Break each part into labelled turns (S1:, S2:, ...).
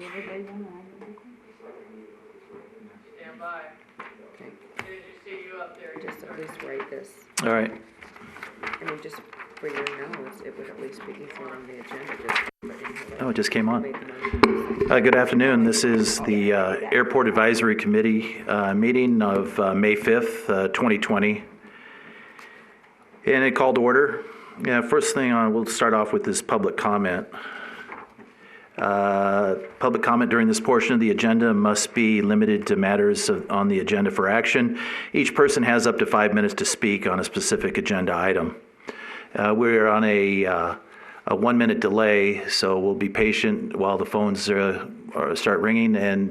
S1: everybody done?
S2: Stand by.
S1: Okay,
S2: As soon as you see you up there, you
S1: just at least write this.
S3: All right.
S1: I mean, just for your notes, it would at least be easier on the agenda, just put in here.
S3: Oh, it just came on.
S1: Make a motion.
S3: Good afternoon. This is the Airport Advisory Committee meeting of May 5th, 2020. And it called to order. First thing, we'll start off with this public comment. Public comment during this portion of the agenda must be limited to matters on the agenda for action. Each person has up to 5 minutes to speak on a specific agenda item. We're on a 1 minute delay, so we'll be patient while the phones start ringing, and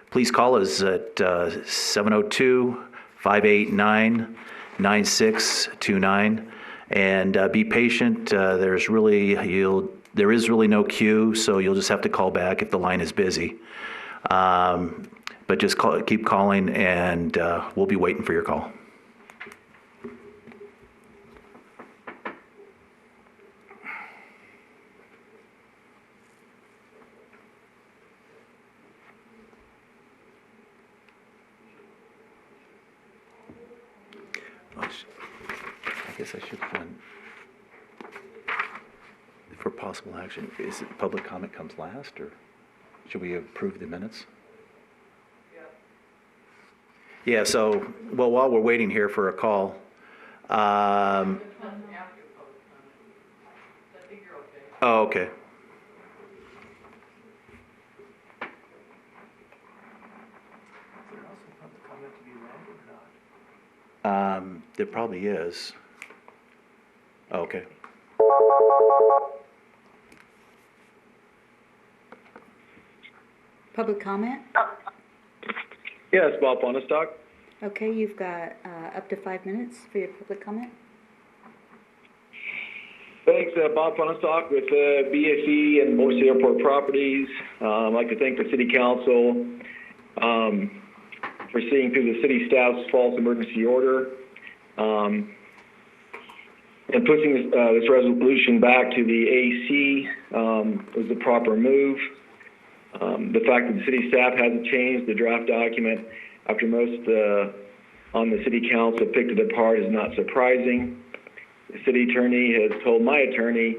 S3: please call us at 702-589-9629, and be patient. There is really no queue, so you'll just have to call back if the line is busy. But just keep calling, and we'll be waiting for your call. I guess I should run for possible action. Is it public comment comes last, or should we approve the minutes? Yeah, so, well, while we're waiting here for a call, oh, okay. There probably is. Oh, okay.
S1: Public comment?
S4: Yes, Bob Bonnestock.
S1: Okay, you've got up to 5 minutes for your public comment.
S4: Thanks, Bob Bonnestock with BSE and most airport properties. I'd like to thank the City Council for seeing through the city staff's false emergency order and pushing this resolution back to the AEC was the proper move. The fact that the city staff hasn't changed the draft document after most on the city council picked it apart is not surprising. The city attorney has told my attorney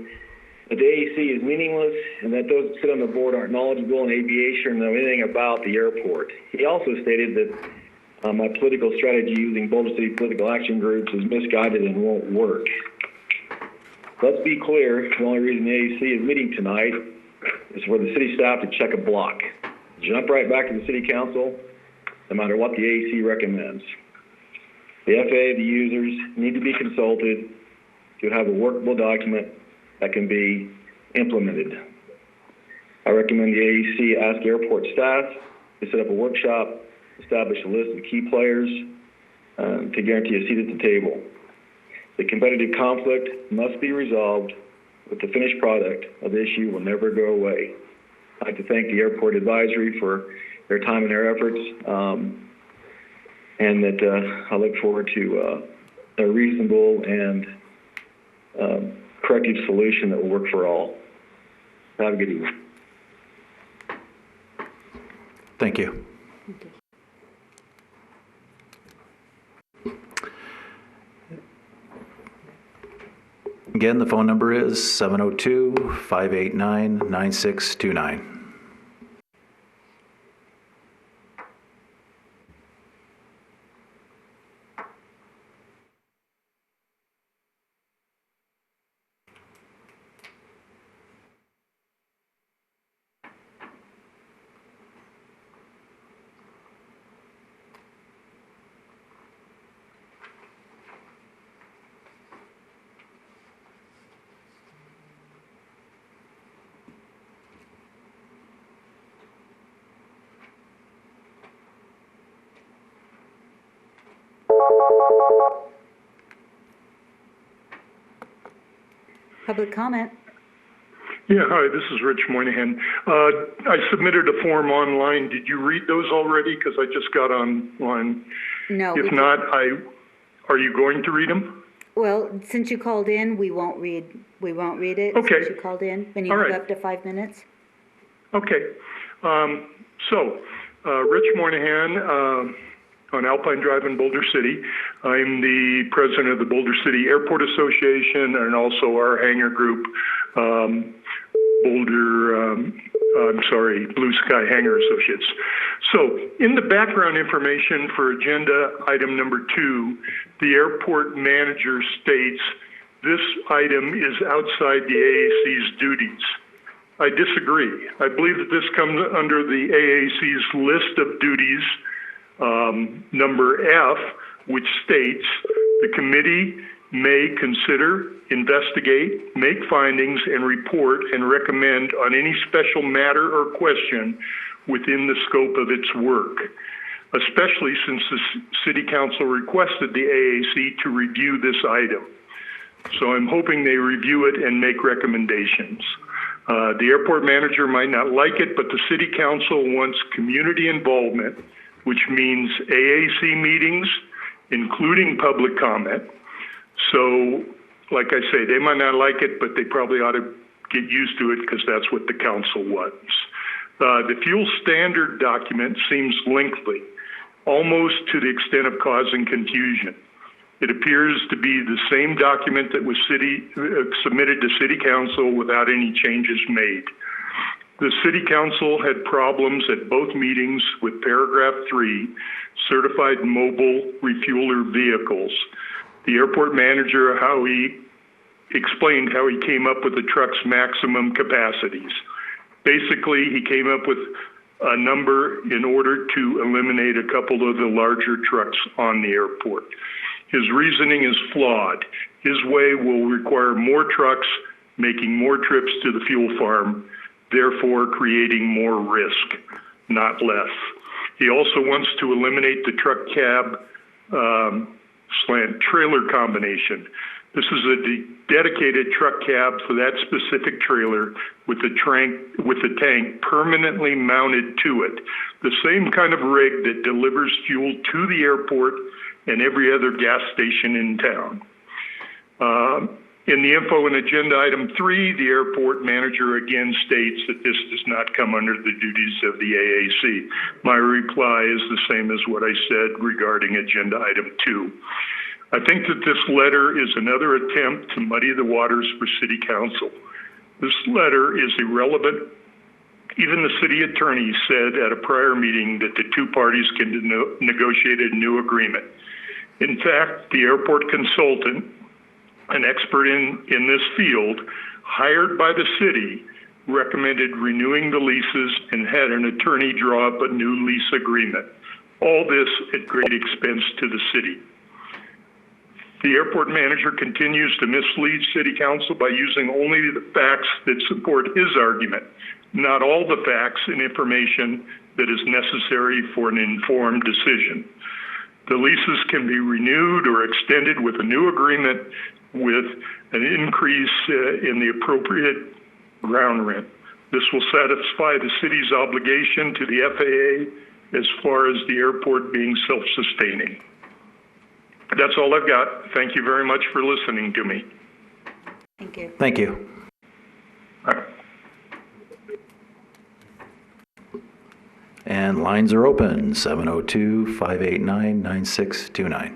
S4: that the AEC is meaningless and that those that sit on the board aren't knowledgeable in aviation or know anything about the airport. He also stated that my political strategy using Boulder City political action groups is misguided and won't work. Let's be clear, the only reason the AEC is meeting tonight is for the city staff to check a block. Jump right back to the city council, no matter what the AEC recommends. The FAA, the users, need to be consulted to have a workable document that can be implemented. I recommend the AEC ask airport staff to set up a workshop, establish a list of key players to guarantee a seat at the table. The competitive conflict must be resolved, but the finished product of the issue will never go away. I'd like to thank the Airport Advisory for their time and their efforts, and that I look forward to a reasonable and corrective solution that will work for all. Have a good evening.
S3: Thank you.
S1: Okay.
S3: Again, the phone number is 702-589-9629.
S1: Public comment?
S5: Yeah, hi, this is Rich Moynihan. I submitted a form online. Did you read those already? Because I just got online.
S1: No.
S5: If not, are you going to read them?
S1: Well, since you called in, we won't read it.
S5: Okay.
S1: Since you called in, and you
S5: All
S1: have
S5: right.
S1: up to 5 minutes.
S5: Okay. Rich Moynihan, on Alpine Drive in Boulder City. I'm the president of the Boulder City Airport Association and also our hangar group, Blue Sky Hangar Associates. So in the background information for agenda item number 2, the airport manager states this item is outside the AAC's duties. I disagree. I believe that this comes under the AAC's list of duties, number F, which states the committee may consider, investigate, make findings, and report and recommend on any special matter or question within the scope of its work, especially since the City Council requested the AAC to review this item. So I'm hoping they review it and make recommendations. The airport manager might not like it, but the City Council wants community involvement, which means AAC meetings, including public comment. So, like I say, they might not like it, but they probably ought to get used to it because that's what the council wants. The fuel standard document seems lengthy, almost to the extent of causing confusion. It appears to be the same document that was submitted to City Council without any changes made. The City Council had problems at both meetings with paragraph 3, certified mobile refueler vehicles. The airport manager, explained how he came up with the truck's maximum capacities. Basically, he came up with a number in order to eliminate a couple of the larger trucks on the airport. His reasoning is flawed. His way will require more trucks, making more trips to the fuel farm, therefore creating more risk, not less. He also wants to eliminate the truck cab slant trailer combination. This is a dedicated truck cab for that specific trailer with the tank permanently mounted to it. The same kind of rig that delivers fuel to the airport and every other gas station in town. In the info in agenda item 3, the airport manager again states that this does not come under the duties of the AAC. My reply is the same as what I said regarding agenda item 2. I think that this letter is another attempt to muddy the waters for City Council. This letter is irrelevant. Even the city attorney said at a prior meeting that the two parties can negotiate a new agreement. In fact, the airport consultant, an expert in this field, hired by the city, recommended renewing the leases and had an attorney draw up a new lease agreement. All this at great expense to the city. The airport manager continues to mislead City Council by using only the facts that support his argument, not all the facts and information that is necessary for an informed decision. The leases can be renewed or extended with a new agreement with an increase in the appropriate ground rent. This will satisfy the city's obligation to the FAA as far as the airport being self-sustaining. That's all I've got. Thank you very much for listening to me.
S1: Thank you.
S3: Thank you. And lines are open, 702-589-9629.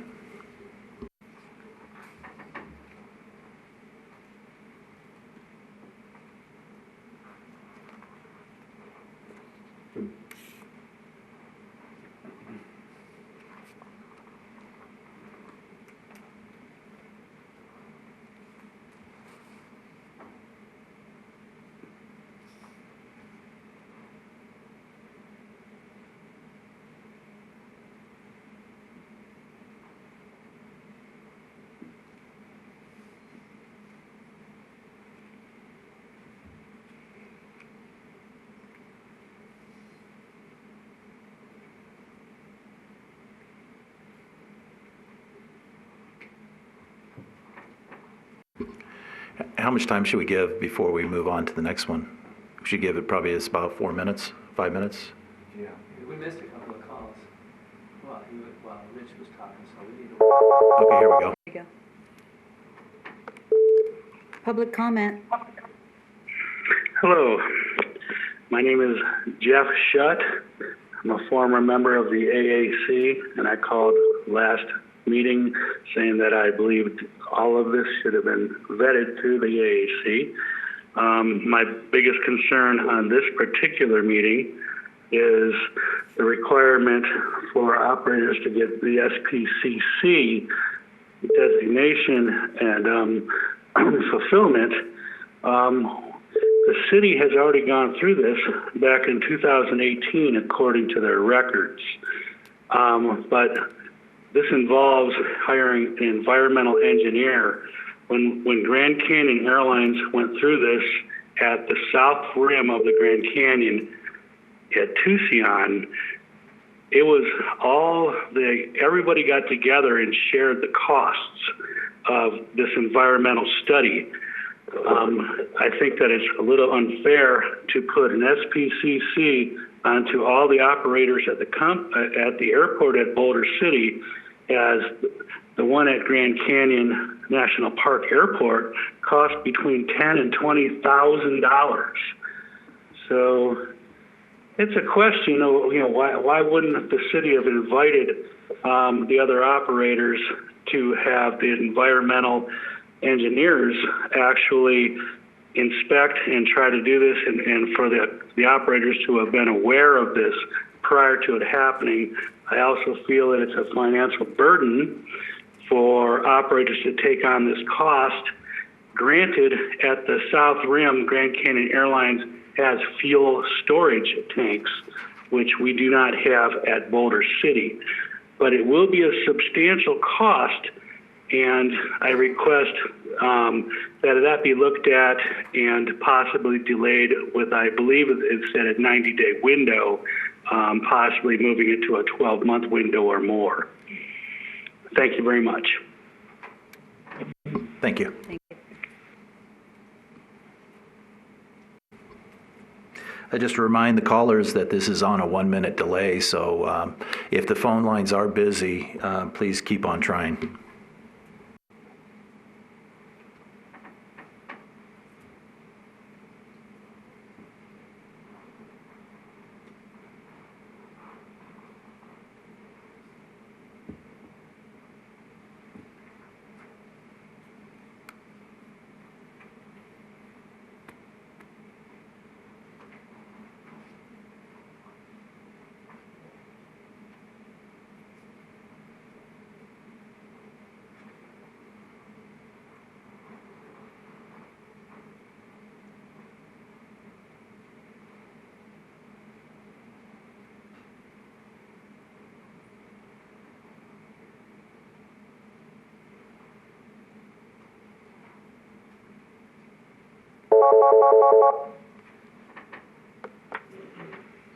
S3: How much time should we give before we move on to the next one? We should give it probably about 4 minutes, 5 minutes.
S6: Yeah, we missed a couple of calls. Well, Rich was talking, so we need to.
S3: Okay, here we go.
S1: There you go. Public comment.
S7: Hello. My name is Jeff Shutt. I'm a former member of the AAC, and I called last meeting saying that I believed all of this should have been vetted through the AAC. My biggest concern on this particular meeting is the requirement for operators to get the SPCC designation and fulfillment. The city has already gone through this back in 2018 according to their records. But this involves hiring an environmental engineer. When Grand Canyon Airlines went through this at the south rim of the Grand Canyon at Tucson, it was everybody got together and shared the costs of this environmental study. I think that it's a little unfair to put an SPCC onto all the operators at the airport at Boulder City, as the one at Grand Canyon National Park Airport costs between $10,000 and $20,000. So it's a question of, why wouldn't the city have invited the other operators to have the environmental engineers actually inspect and try to do this, and for the operators to have been aware of this prior to it happening. I also feel that it's a financial burden for operators to take on this cost. Granted, at the South Rim, Grand Canyon Airlines has fuel storage tanks, which we do not have at Boulder City. But it will be a substantial cost, and I request that be looked at and possibly delayed with, I believe it said a 90-day window, possibly moving it to a 12-month window or more. Thank you very much.
S3: Thank you.
S1: Thank you.
S3: I just remind the callers that this is on a 1-minute delay, so if the phone lines are busy, please keep on trying.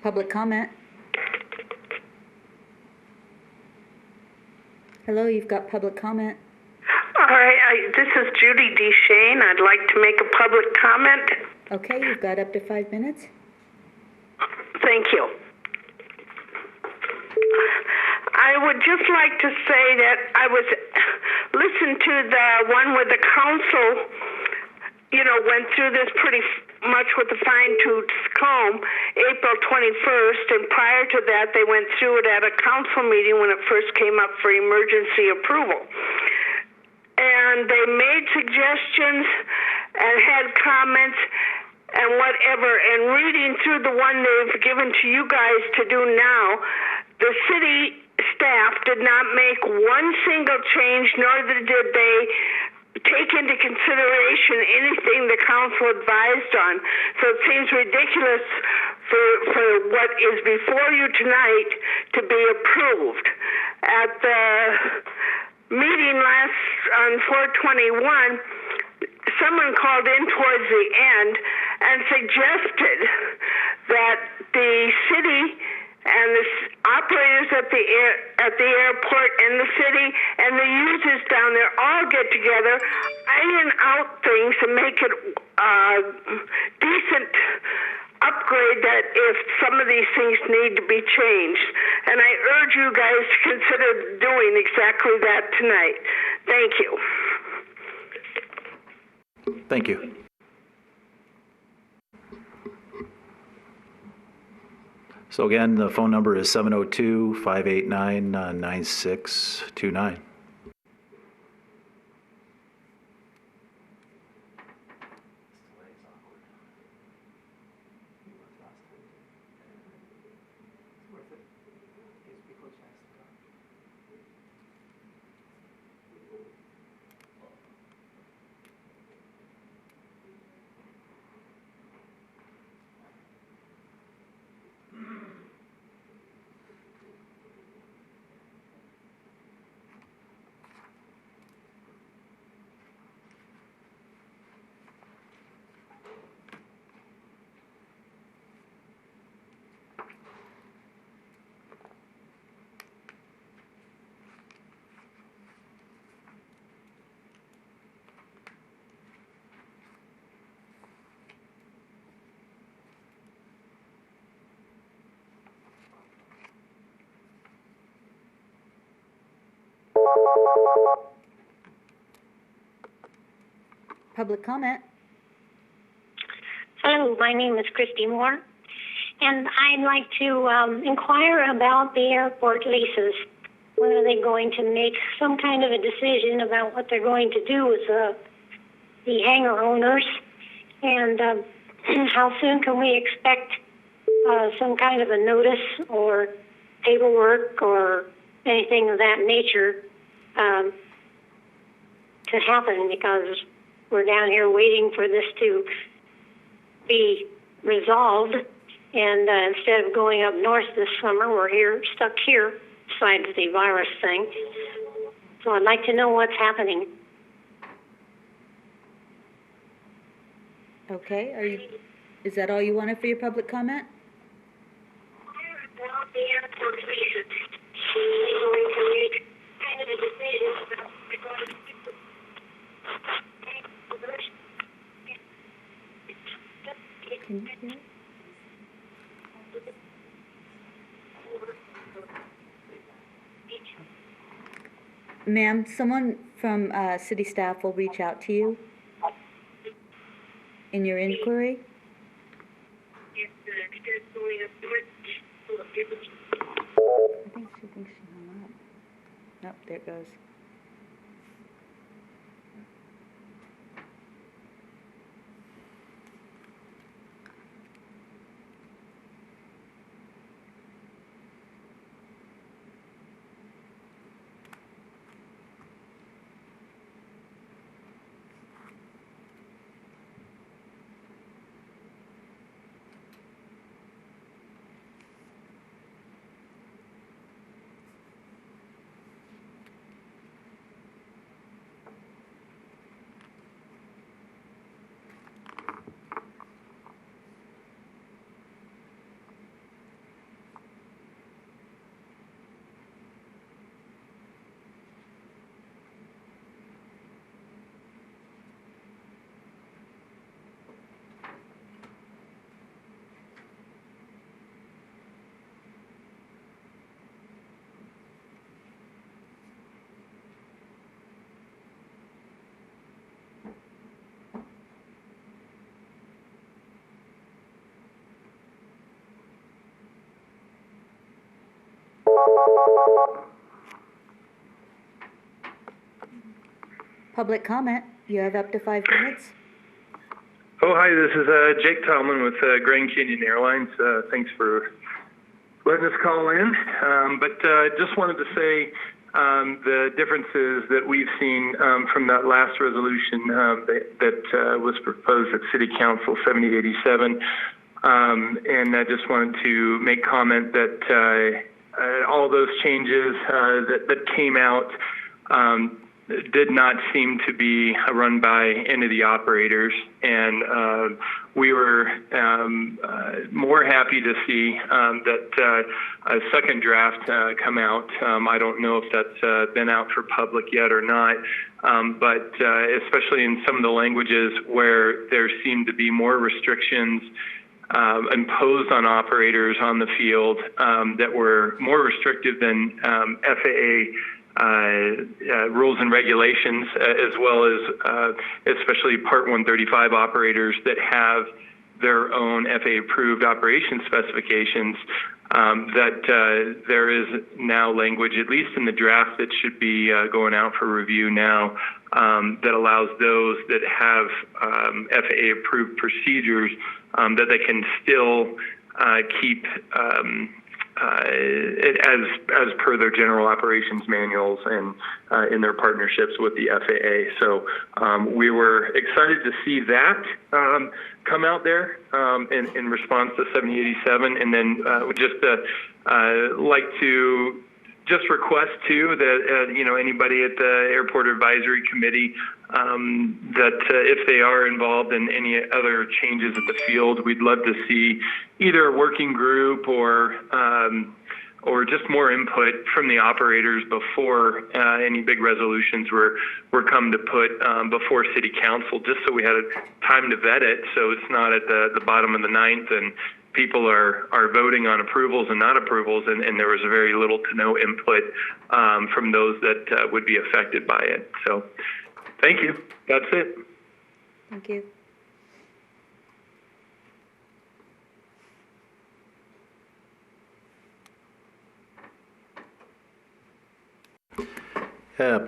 S8: Public comment. Hello, you've got public comment.
S9: All right, this is Judy D. Shane. I'd like to make a public comment.
S8: Okay, you've got up to 5 minutes.
S9: Thank you. I would just like to say that I was listened to the one where the council, went through this pretty much with a fine-tooth comb, April 21st, and prior to that, they went through it at a council meeting when it first came up for emergency approval. And they made suggestions and had comments and whatever, and reading through the one they've given to you guys to do now, the city staff did not make one single change, nor did they take into consideration anything the council advised on. So it seems ridiculous for what is before you tonight to be approved. At the meeting on 4/21, someone called in towards the end and suggested that the city and the operators at the airport and the city and the users down there all get together, iron out things and make it decent upgrade, that if some of these things need to be changed. And I urge you guys to consider doing exactly that tonight. Thank you.
S3: Thank you. So again, the phone number is 702-589-9629.
S8: Public comment.
S10: Hello, my name is Christy Moore, and I'd like to inquire about the airport leases. When are they going to make some kind of a decision about what they're going to do with the hangar owners? And how soon can we expect some kind of a notice or paperwork or anything of that nature to happen? Because we're down here waiting for this to be resolved, and instead of going up north this summer, we're stuck here, besides the virus thing. So I'd like to know what's happening.
S8: Okay, is that all you wanted for your public comment?
S10: About the airport leases. They're going to make kind of a decision about because
S8: Can you hear it? Ma'am, someone from city staff will reach out to you in your inquiry. I think she thinks she hung up. Nope, there it goes. Public comment. You have up to 5 minutes.
S11: Oh, hi, this is Jake Tomlin with Grand Canyon Airlines. Thanks for letting us call in. But just wanted to say the differences that we've seen from that last resolution that was proposed at City Council 7087. And I just wanted to make comment that all those changes that came out did not seem to be run by any of the operators, and we were more happy to see that a second draft come out. I don't know if that's been out for public yet or not, but especially in some of the languages where there seemed to be more restrictions imposed on operators on the field that were more restrictive than FAA rules and regulations, as well as especially Part 135 operators that have their own FAA-approved operation specifications. that there is now language, at least in the draft, that should be going out for review now, that allows those that have FAA-approved procedures that they can still keep it as per their general operations manuals and in their partnerships with the FAA. So we were excited to see that come out there in response to 7087, and then would just like to just request too that anybody at the Airport Advisory Committee that if they are involved in any other changes at the field, we'd love to see either a working group or just more input from the operators before any big resolutions were come to put before City Council, just so we had time to vet it, so it's not at the bottom of the ninth and people are voting on approvals and not approvals, and there was very little to no input from those that would be affected by it. So thank you. That's it.
S8: Thank you.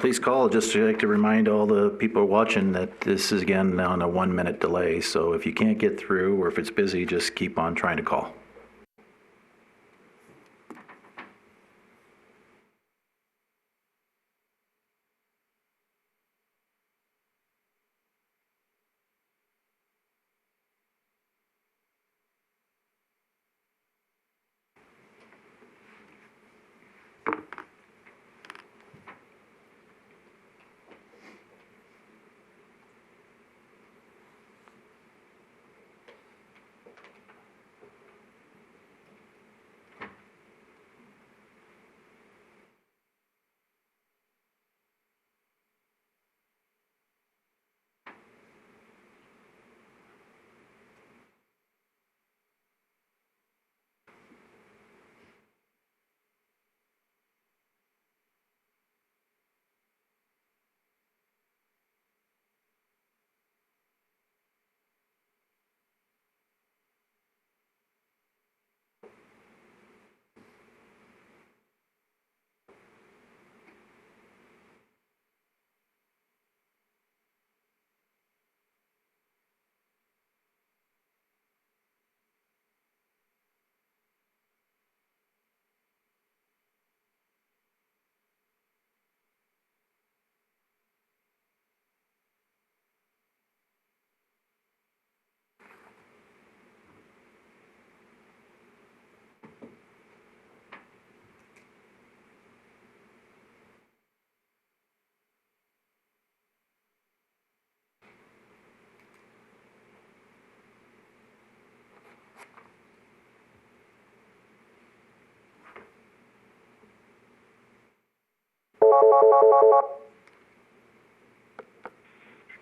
S3: Please call. Just like to remind all the people watching that this is again on a 1-minute delay. So if you can't get through or if it's busy, just keep on trying to call.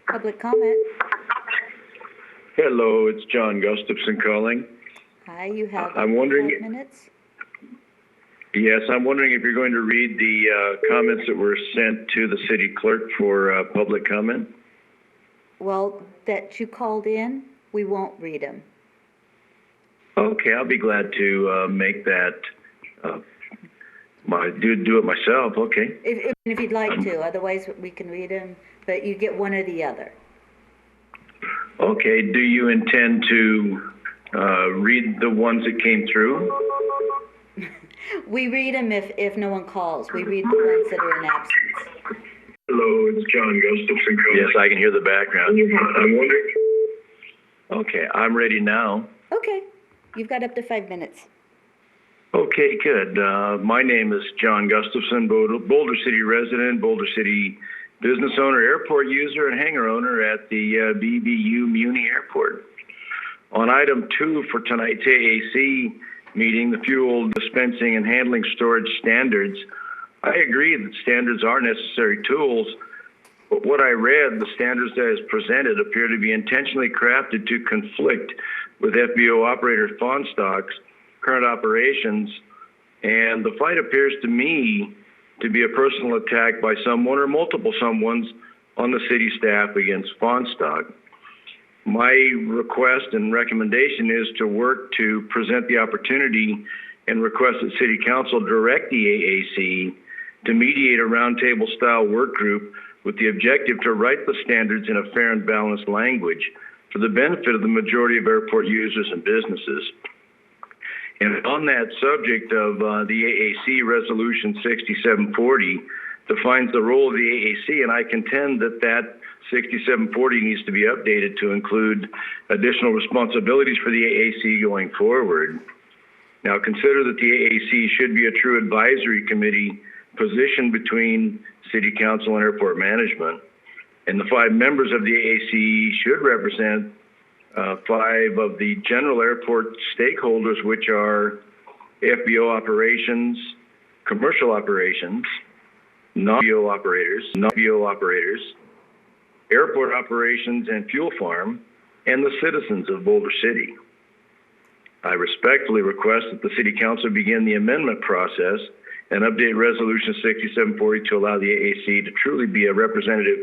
S8: Public comment.
S4: Hello, it's John Gustafson calling.
S8: Hi, you have
S4: I'm wondering,
S8: 5 minutes.
S4: Yes, I'm wondering if you're going to read the comments that were sent to the city clerk for public comment.
S8: Well, that you called in, we won't read them.
S4: Okay, I'll be glad to make that. Do it myself. Okay.
S8: If you'd like to, otherwise we can read them, but you get one or the other.
S4: Okay. Do you intend to read the ones that came through?
S8: We read them if no one calls. We read the ones that are in absence.
S4: Hello, it's John Gustafson calling. Yes, I can hear the background. I'm wondering. Okay, I'm ready now.
S8: Okay, you've got up to 5 minutes.
S4: Okay, good. My name is John Gustafson, Boulder City resident, Boulder City business owner, airport user, and hangar owner at the BBU Muni Airport. On item 2 for tonight's AAC meeting, the fuel dispensing and handling storage standards, I agree that standards are necessary tools, but what I read, the standards that is presented appear to be intentionally crafted to conflict with FBO operator Fonstock's current operations, and the fight appears to me to be a personal attack by someone or multiple someones on the city staff against Fonstock. My request and recommendation is to work to present the opportunity and request that City Council direct the AAC to mediate a roundtable style work group with the objective to write the standards in a fair and balanced language for the benefit of the majority of airport users and businesses. And on that subject of the AAC Resolution 6740 defines the role of the AAC, and I contend that that 6740 needs to be updated to include additional responsibilities for the AAC going forward. Now, consider that the AAC should be a true advisory committee positioned between City Council and airport management. And the 5 members of the AAC should represent 5 of the general airport stakeholders, which are FBO operations, commercial operations, non-FBO operators, airport operations and fuel farm, and the citizens of Boulder City. I respectfully request that the City Council begin the amendment process and update Resolution 6740 to allow the AAC to truly be a representative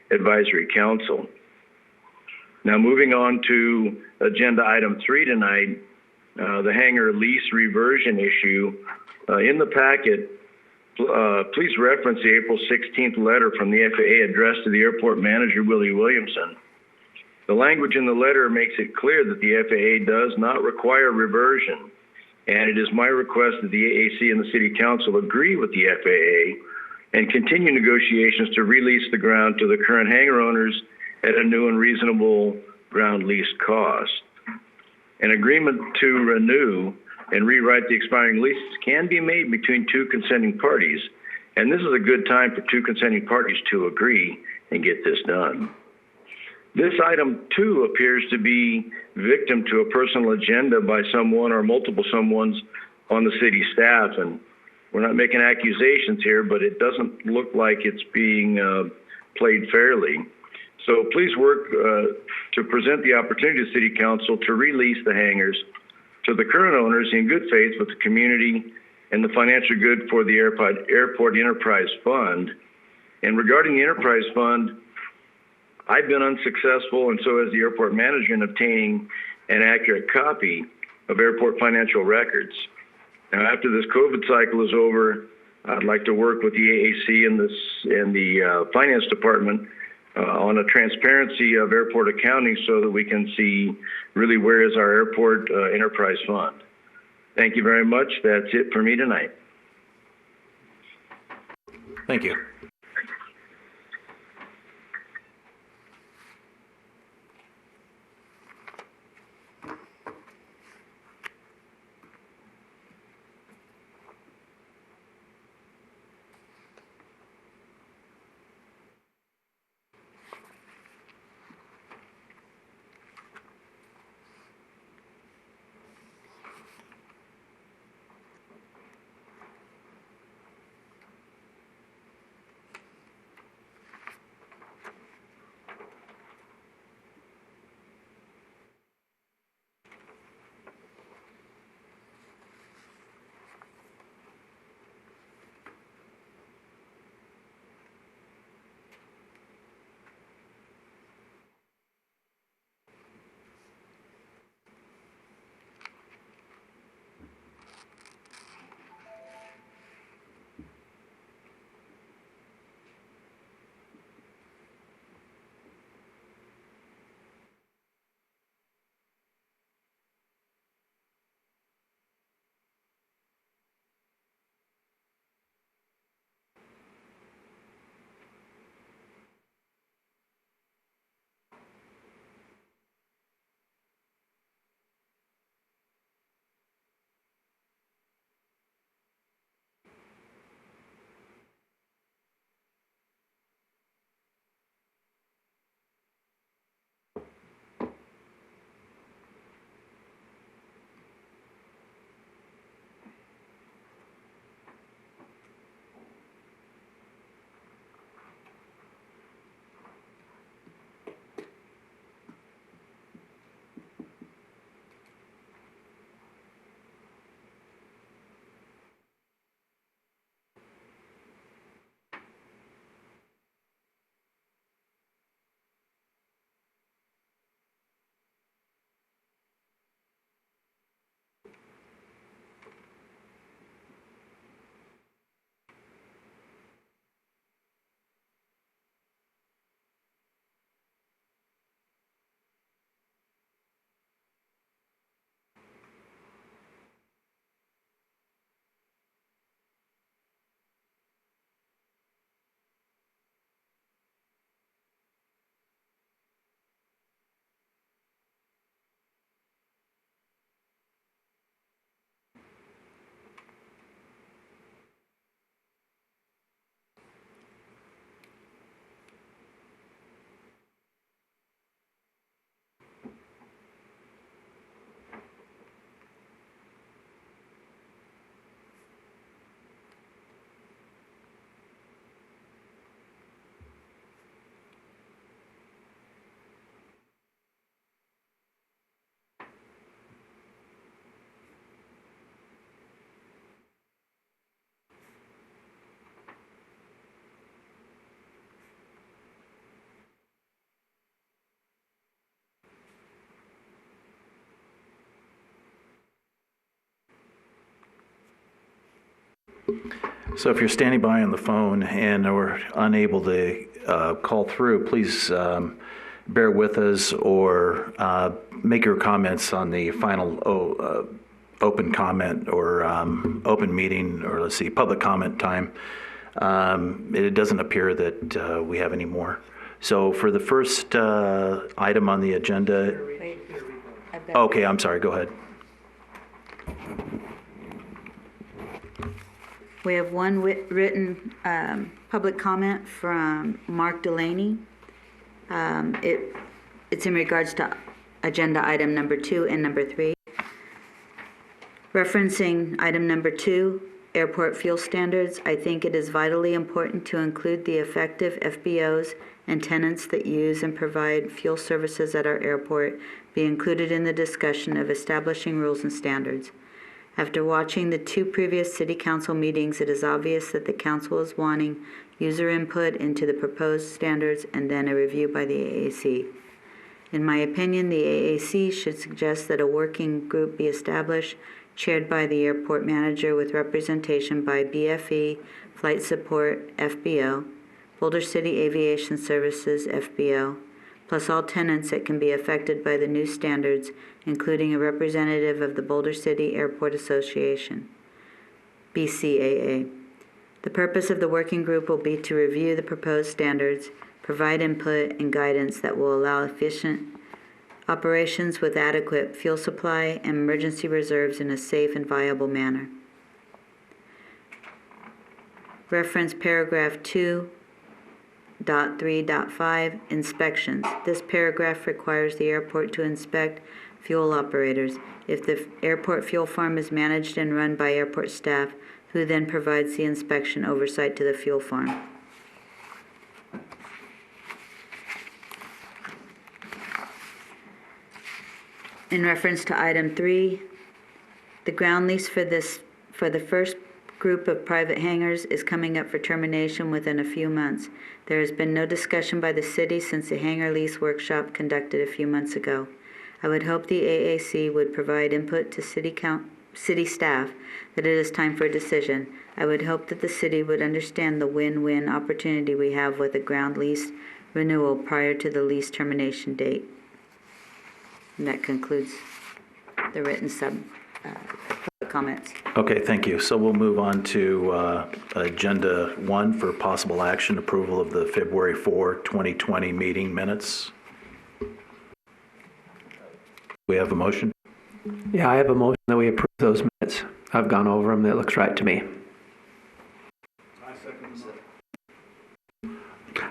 S4: advisory council. Now, moving on to agenda item 3 tonight, the hangar lease reversion issue. In the packet, please reference the April 16th letter from the FAA addressed to the airport manager, Willie Williamson. The language in the letter makes it clear that the FAA does not require reversion, and it is my request that the AAC and the City Council agree with the FAA and continue negotiations to release the ground to the current hangar owners at a new and reasonable ground lease cost. An agreement to renew and rewrite the expiring leases can be made between 2 consenting parties, and this is a good time for 2 consenting parties to agree and get this done. This item, too, appears to be victim to a personal agenda by someone or multiple someones on the city staff, and we're not making accusations here, but it doesn't look like it's being played fairly. So please work to present the opportunity to City Council to release the hangars to the current owners in good faith with the community and the financial good for the Airport Enterprise Fund. And regarding the Enterprise Fund, I've been unsuccessful, and so has the airport manager, in obtaining an accurate copy of airport financial records. Now, after this COVID cycle is over, I'd like to work with the AAC and the finance department on a transparency of airport accounting so that we can see really where is our airport enterprise fund. Thank you very much. That's it for me tonight.
S3: Thank you. So if you're standing by on the phone and are unable to call through, please bear with us or make your comments on the final open comment or open meeting, or let's see, public comment time. It doesn't appear that we have any more. So for the first item on the agenda,
S8: Wait, I've got-
S3: okay, I'm sorry, go ahead.
S8: We have one written public comment from Mark Delaney. It's in regards to agenda item number 2 and number 3. Referencing item number 2, airport fuel standards, I think it is vitally important to include the effective FBOs and tenants that use and provide fuel services at our airport be included in the discussion of establishing rules and standards. After watching the 2 previous city council meetings, it is obvious that the council is wanting user input into the proposed standards and then a review by the AAC. In my opinion, the AAC should suggest that a working group be established, chaired by the airport manager with representation by BFE, Flight Support, FBO, Boulder City Aviation Services, FBO, plus all tenants that can be affected by the new standards, including a representative of the Boulder City Airport Association, BCAA. The purpose of the working group will be to review the proposed standards, provide input and guidance that will allow efficient operations with adequate fuel supply and emergency reserves in a safe and viable manner. Reference paragraph 2.3.5, inspections. This paragraph requires the airport to inspect fuel operators. If the airport fuel farm is managed and run by airport staff, who then provides the inspection oversight to the fuel farm? In reference to item 3, the ground lease for the first group of private hangars is coming up for termination within a few months. There has been no discussion by the city since the hangar lease workshop conducted a few months ago. I would hope the AAC would provide input to city staff that it is time for a decision. I would hope that the city would understand the win-win opportunity we have with a ground lease renewal prior to the lease termination date. And that concludes the written comments.
S3: Okay, thank you. So we'll move on to agenda 1 for possible action, approval of the February 4, 2020 meeting minutes. We have a motion?
S6: Yeah, I have a motion that we approve those minutes. I've gone over them. It looks right to me.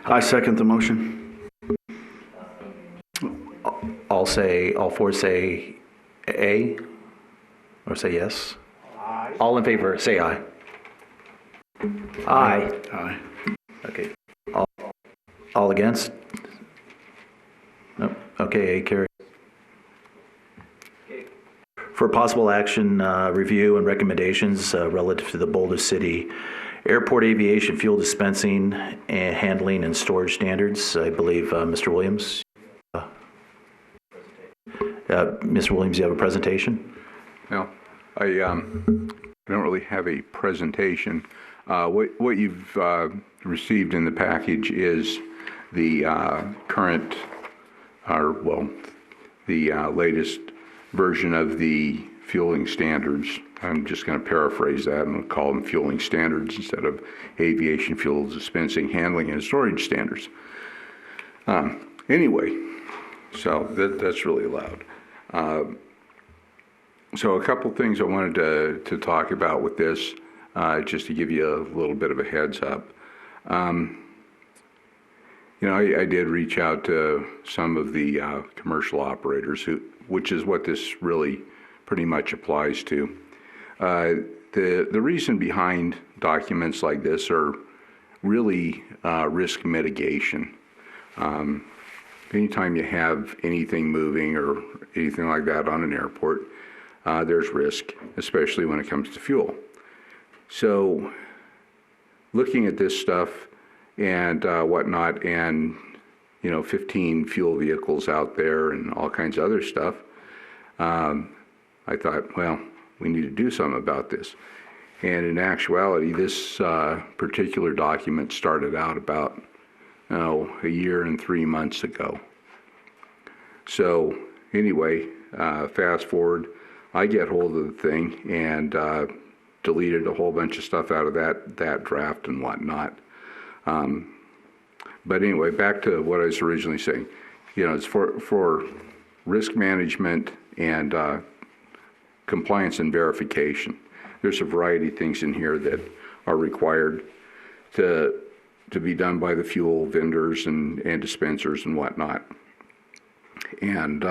S12: I second the motion.
S3: All four say A, or say yes? Aye. All in favor, say aye.
S6: Aye.
S12: Aye.
S3: Okay. All against? Nope. Okay, A carries. For possible action, review and recommendations relative to the Boulder City Airport Aviation Fuel Dispensing and Handling and Storage Standards, I believe Mr. Williams. Mr. Williams, you have a presentation?
S13: No, I don't really have a presentation. What you've received in the package is the current, the latest version of the fueling standards. I'm just going to paraphrase that and call them fueling standards instead of aviation fuel dispensing, handling, and storage standards. Anyway, so that's really loud. So a couple things I wanted to talk about with this, just to give you a little bit of a heads up. You know, I did reach out to some of the commercial operators, which is what this really pretty much applies to. The reason behind documents like this are really risk mitigation. Anytime you have anything moving or anything like that on an airport, there's risk, especially when it comes to fuel. So looking at this stuff and whatnot, and 15 fuel vehicles out there and all kinds of other stuff, I thought, well, we need to do something about this. And in actuality, this particular document started out about a year and 3 months ago. So anyway, fast forward, I get hold of the thing and deleted a whole bunch of stuff out of that draft and whatnot. But anyway, back to what I was originally saying. It's for risk management and compliance and verification. There's a variety of things in here that are required to be done by the fuel vendors and dispensers and whatnot. And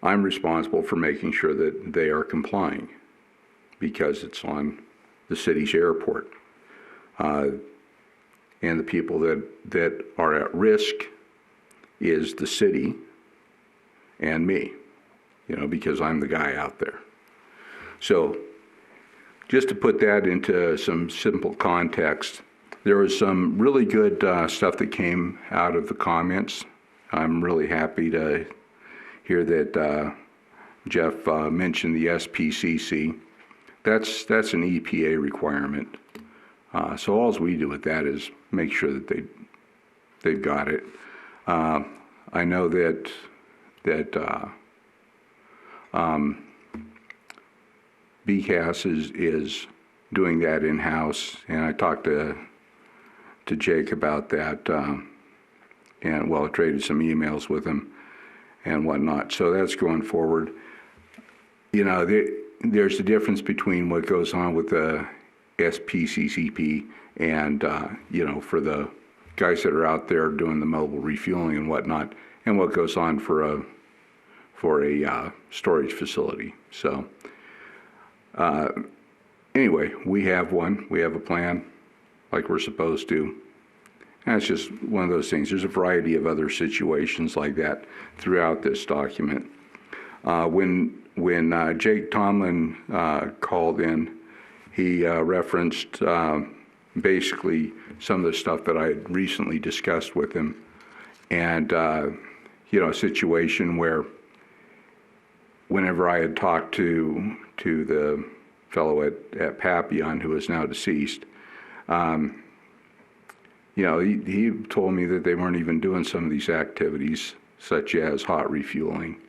S13: I'm responsible for making sure that they are complying because it's on the city's airport. And the people that are at risk is the city and me, because I'm the guy out there. So just to put that into some simple context, there was some really good stuff that came out of the comments. I'm really happy to hear that Jeff mentioned the SPCC. That's an EPA requirement. So all we do with that is make sure that they've got it. I know that BCAS is doing that in-house, and I talked to Jake about that, and I traded some emails with him and whatnot. So that's going forward. There's a difference between what goes on with the SPCCP and, for the guys that are out there doing the mobile refueling and whatnot, and what goes on for a storage facility. So anyway, we have a plan like we're supposed to. And it's just one of those things. There's a variety of other situations like that throughout this document. When Jake Tomlin called in, he referenced basically some of the stuff that I had recently discussed with him, and a situation where whenever I had talked to the fellow at Papillon, who is now deceased, he told me that they weren't even doing some of these activities, such as hot refueling,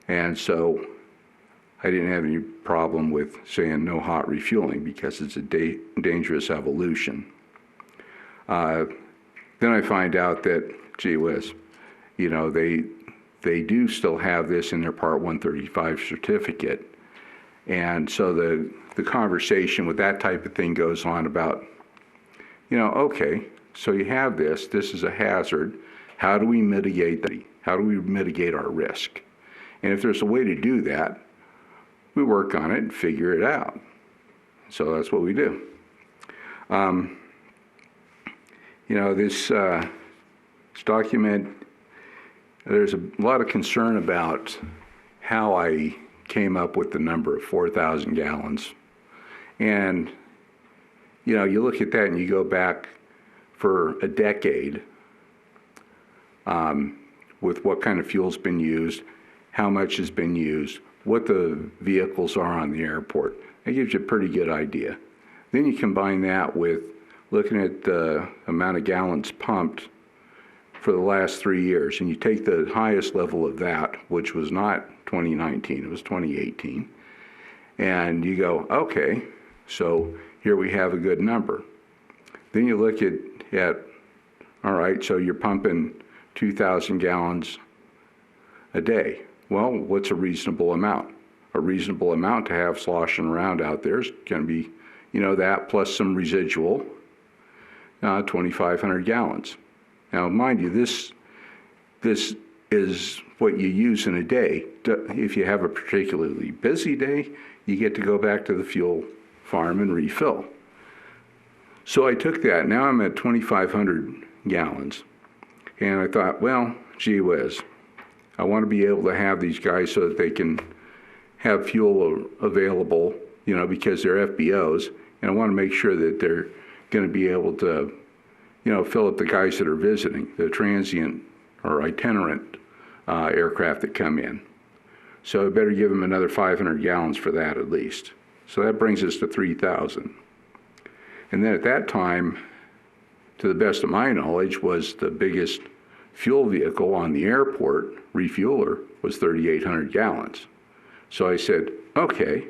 S13: and so I didn't have any problem with saying no hot refueling because it's a dangerous evolution. Then I find out that, gee whiz, they do still have this in their Part 135 certificate. And so the conversation with that type of thing goes on about, okay, so you have this is a hazard. How do we mitigate that? How do we mitigate our risk? And if there's a way to do that, we work on it and figure it out. So that's what we do. This document, there's a lot of concern about how I came up with the number of 4,000 gallons. And, you look at that and you go back for a decade with what kind of fuel's been used, how much has been used, what the vehicles are on the airport. That gives you a pretty good idea. Then you combine that with looking at the amount of gallons pumped for the last 3 years, and you take the highest level of that, which was not 2019, it was 2018, and you go, okay, so here we have a good number. Then you look at all right, so you're pumping 2,000 gallons a day. Well, what's a reasonable amount? A reasonable amount to have sloshing around out there is going to be, that plus some residual, 2,500 gallons. Now, mind you, this is what you use in a day. If you have a particularly busy day, you get to go back to the fuel farm and refill. So I took that. Now I'm at 2,500 gallons. And I thought, well, gee whiz. I want to be able to have these guys so that they can have fuel available, because they're FBOs, and I want to make sure that they're going to be able to, fill up the guys that are visiting, the transient or itinerant aircraft that come in. So I better give them another 500 gallons for that at least. So that brings us to 3,000. And then at that time, to the best of my knowledge, was the biggest fuel vehicle on the airport, refueler, was 3,800 gallons. So I said, okay,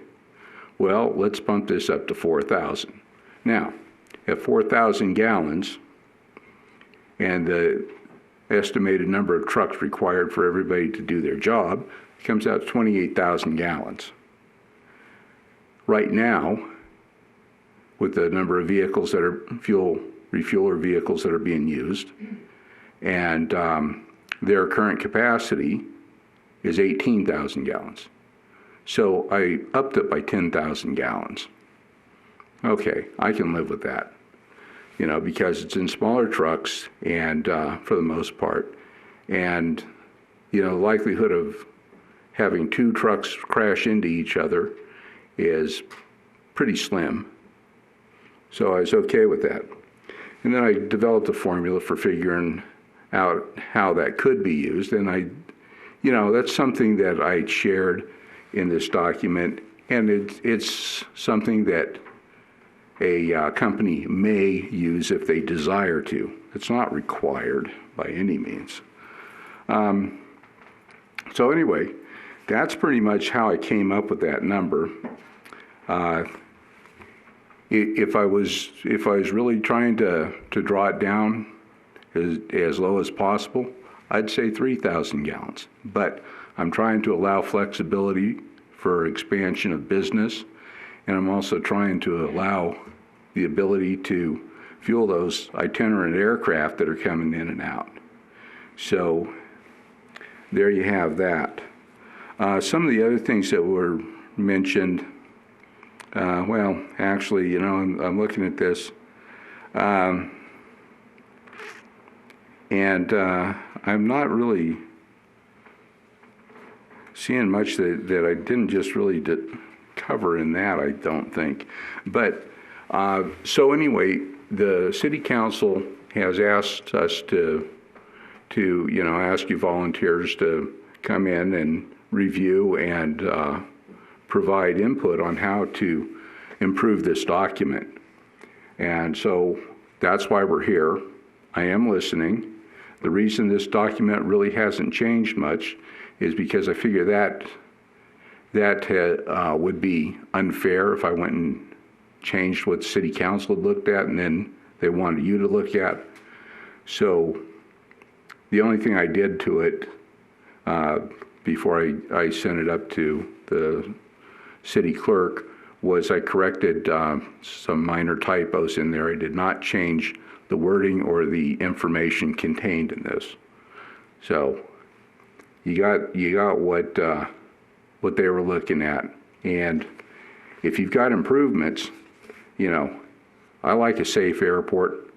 S13: well, let's bump this up to 4,000. Now, at 4,000 gallons, and the estimated number of trucks required for everybody to do their job, comes out to 28,000 gallons. Right now, with the number of vehicles that are refueler vehicles that are being used, and their current capacity is 18,000 gallons. So I upped it by 10,000 gallons. Okay, I can live with that, you know, because it's in smaller trucks and for the most part, and you know, the likelihood of having two trucks crash into each other is pretty slim. So I was okay with that. And then I developed a formula for figuring out how that could be used. And I, you know, that's something that I shared in this document. And it's something that a company may use if they desire to. It's not required by any means. So anyway, that's pretty much how I came up with that number. If I was really trying to draw it down as low as possible, I'd say 3,000 gallons. But I'm trying to allow flexibility for expansion of business, and I'm also trying to allow the ability to fuel those itinerant aircraft that are coming in and out. So there you have that. Some of the other things that were mentioned, well, actually, you know, I'm looking at this, and I'm not really seeing much that I didn't just really cover in that, I don't think. But so anyway, the city council has asked us to you know, ask you volunteers to come in and review and provide input on how to improve this document. And so that's why we're here. I am listening. The reason this document really hasn't changed much is because I figure that would be unfair if I went and changed what city council had looked at and then they wanted you to look at. So the only thing I did to it before I sent it up to the city clerk was I corrected some minor typos in there. I did not change the wording or the information contained in this. So you got what they were looking at. And if you've got improvements, you know, I like a safe airport.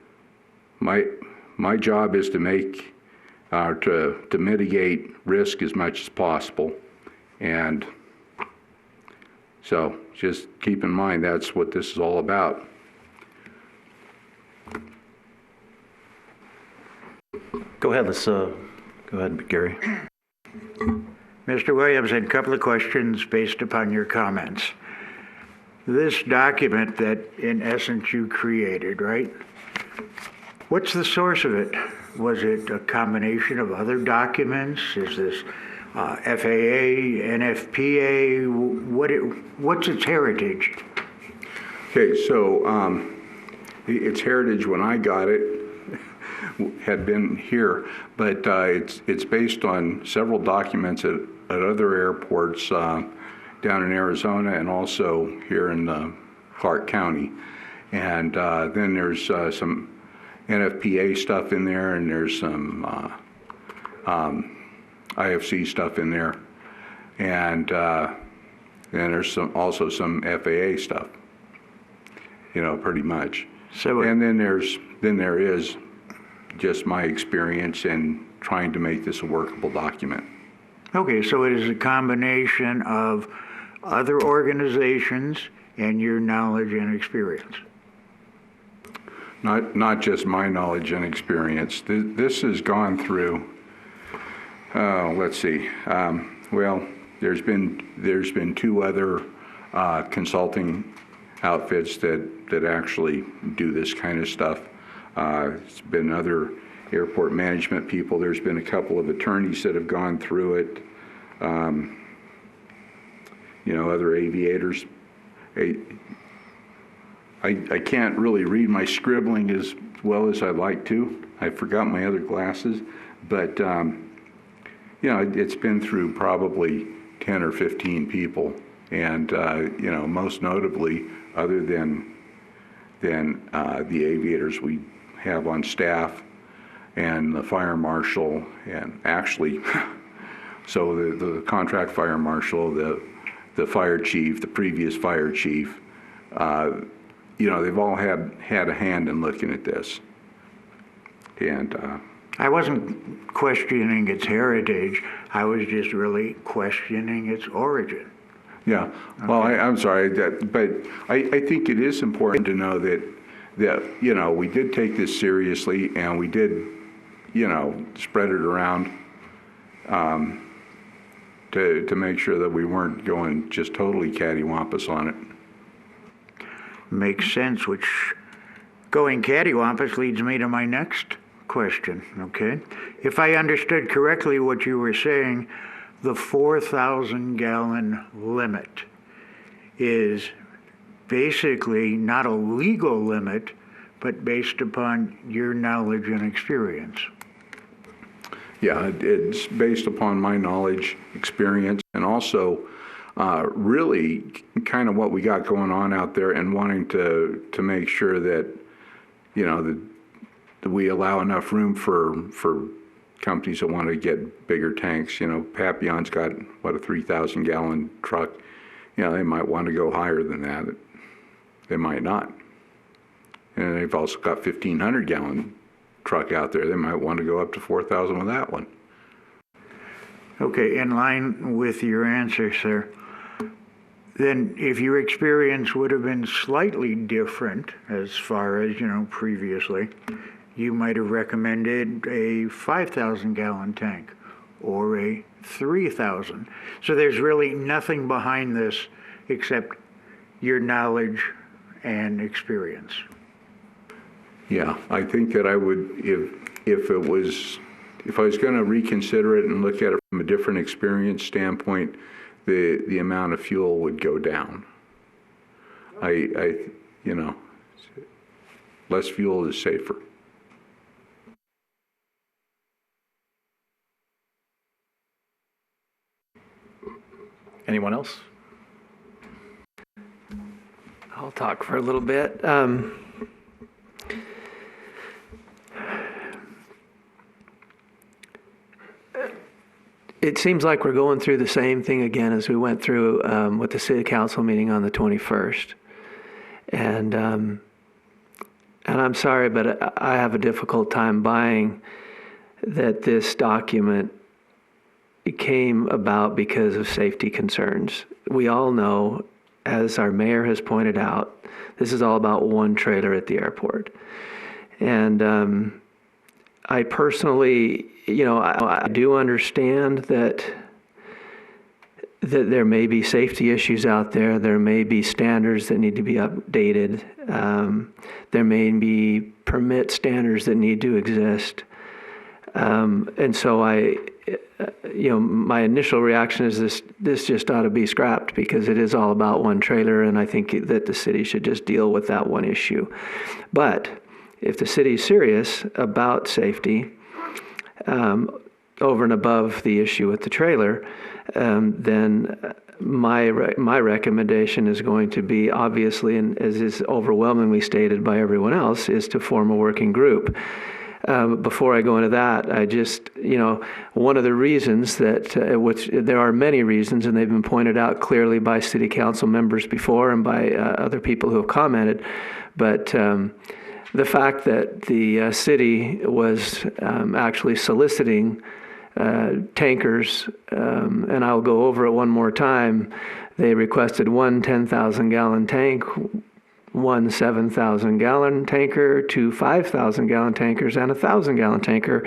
S13: My job is to make to mitigate risk as much as possible. And so just keep in mind that's what this is all about.
S3: Go ahead, go ahead, Gary.
S14: Mr. Williamson, a couple of questions based upon your comments. This document that in essence you created, right? What's the source of it? Was it a combination of other documents? Is this FAA, NFPA? What's its heritage?
S13: Okay, so its heritage when I got it had been here, but it's based on several documents at other airports down in Arizona and also here in Clark County. And then there's some NFPA stuff in there, and there's some IFC stuff in there, and then there's also some FAA stuff. You know, pretty much. So, and then there is just my experience in trying to make this a workable document.
S14: Okay, so it is a combination of other organizations and your knowledge and experience.
S13: Not just my knowledge and experience. This has gone through. Let's see. Well, there's been two other consulting outfits that actually do this kind of stuff. It's been other airport management people. There's been a couple of attorneys that have gone through it. Other aviators. I can't really read my scribbling as well as I'd like to. I forgot my other glasses, but it's been through probably 10 or 15 people, and most notably, other than the aviators we have on staff and the fire marshal, and actually, so the contract fire marshal, the fire chief, the previous fire chief, they've all had a hand in looking at this. And
S14: I wasn't questioning its heritage. I was just really questioning its origin.
S13: Yeah. Okay. Well, I'm sorry, but I think it is important to know that we did take this seriously, and we did spread it around to make sure that we weren't going just totally cattywampus on it.
S14: Makes sense, which going cattywampus leads me to my next question, okay? If I understood correctly what you were saying, the 4,000 gallon limit is basically not a legal limit, but based upon your knowledge and experience.
S13: Yeah, it's based upon my knowledge, experience, and also really kind of what we got going on out there, and wanting to make sure that that we allow enough room for companies that want to get bigger tanks. Papillon's got a 3,000 gallon truck. They might want to go higher than that. They might not. And they've also got 1,500 gallon truck out there. They might want to go up to 4,000 with that one.
S14: Okay, in line with your answer, sir, then if your experience would have been slightly different as far as, previously, you might have recommended a 5,000 gallon tank or a 3,000. So there's really nothing behind this except your knowledge and experience.
S13: Yeah, I think that I would, if I was going to reconsider it and look at it from a different experience standpoint, the amount of fuel would go down. Less fuel is safer.
S3: Anyone else?
S6: I'll talk for a little bit. It seems like we're going through the same thing again as we went through with the city council meeting on the 21st. And I'm sorry, but I have a difficult time buying that this document came about because of safety concerns. We all know, as our mayor has pointed out, this is all about one trailer at the airport. And I personally, I do understand that there may be safety issues out there. There may be standards that need to be updated. There may be permit standards that need to exist. And so my initial reaction is this just ought to be scrapped, because it is all about one trailer, and I think that the city should just deal with that one issue. But if the city is serious about safety, over and above the issue with the trailer, then my recommendation is going to be, obviously, and as is overwhelmingly stated by everyone else, is to form a working group. Before I go into that, I just, one of the reasons that, which there are many reasons, and they've been pointed out clearly by city council members before and by other people who have commented, but the fact that the city was actually soliciting tankers, and I'll go over it one more time. They requested one 10,000 gallon tank, one 7,000 gallon tanker, two 5,000 gallon tankers, and a 1,000 gallon tanker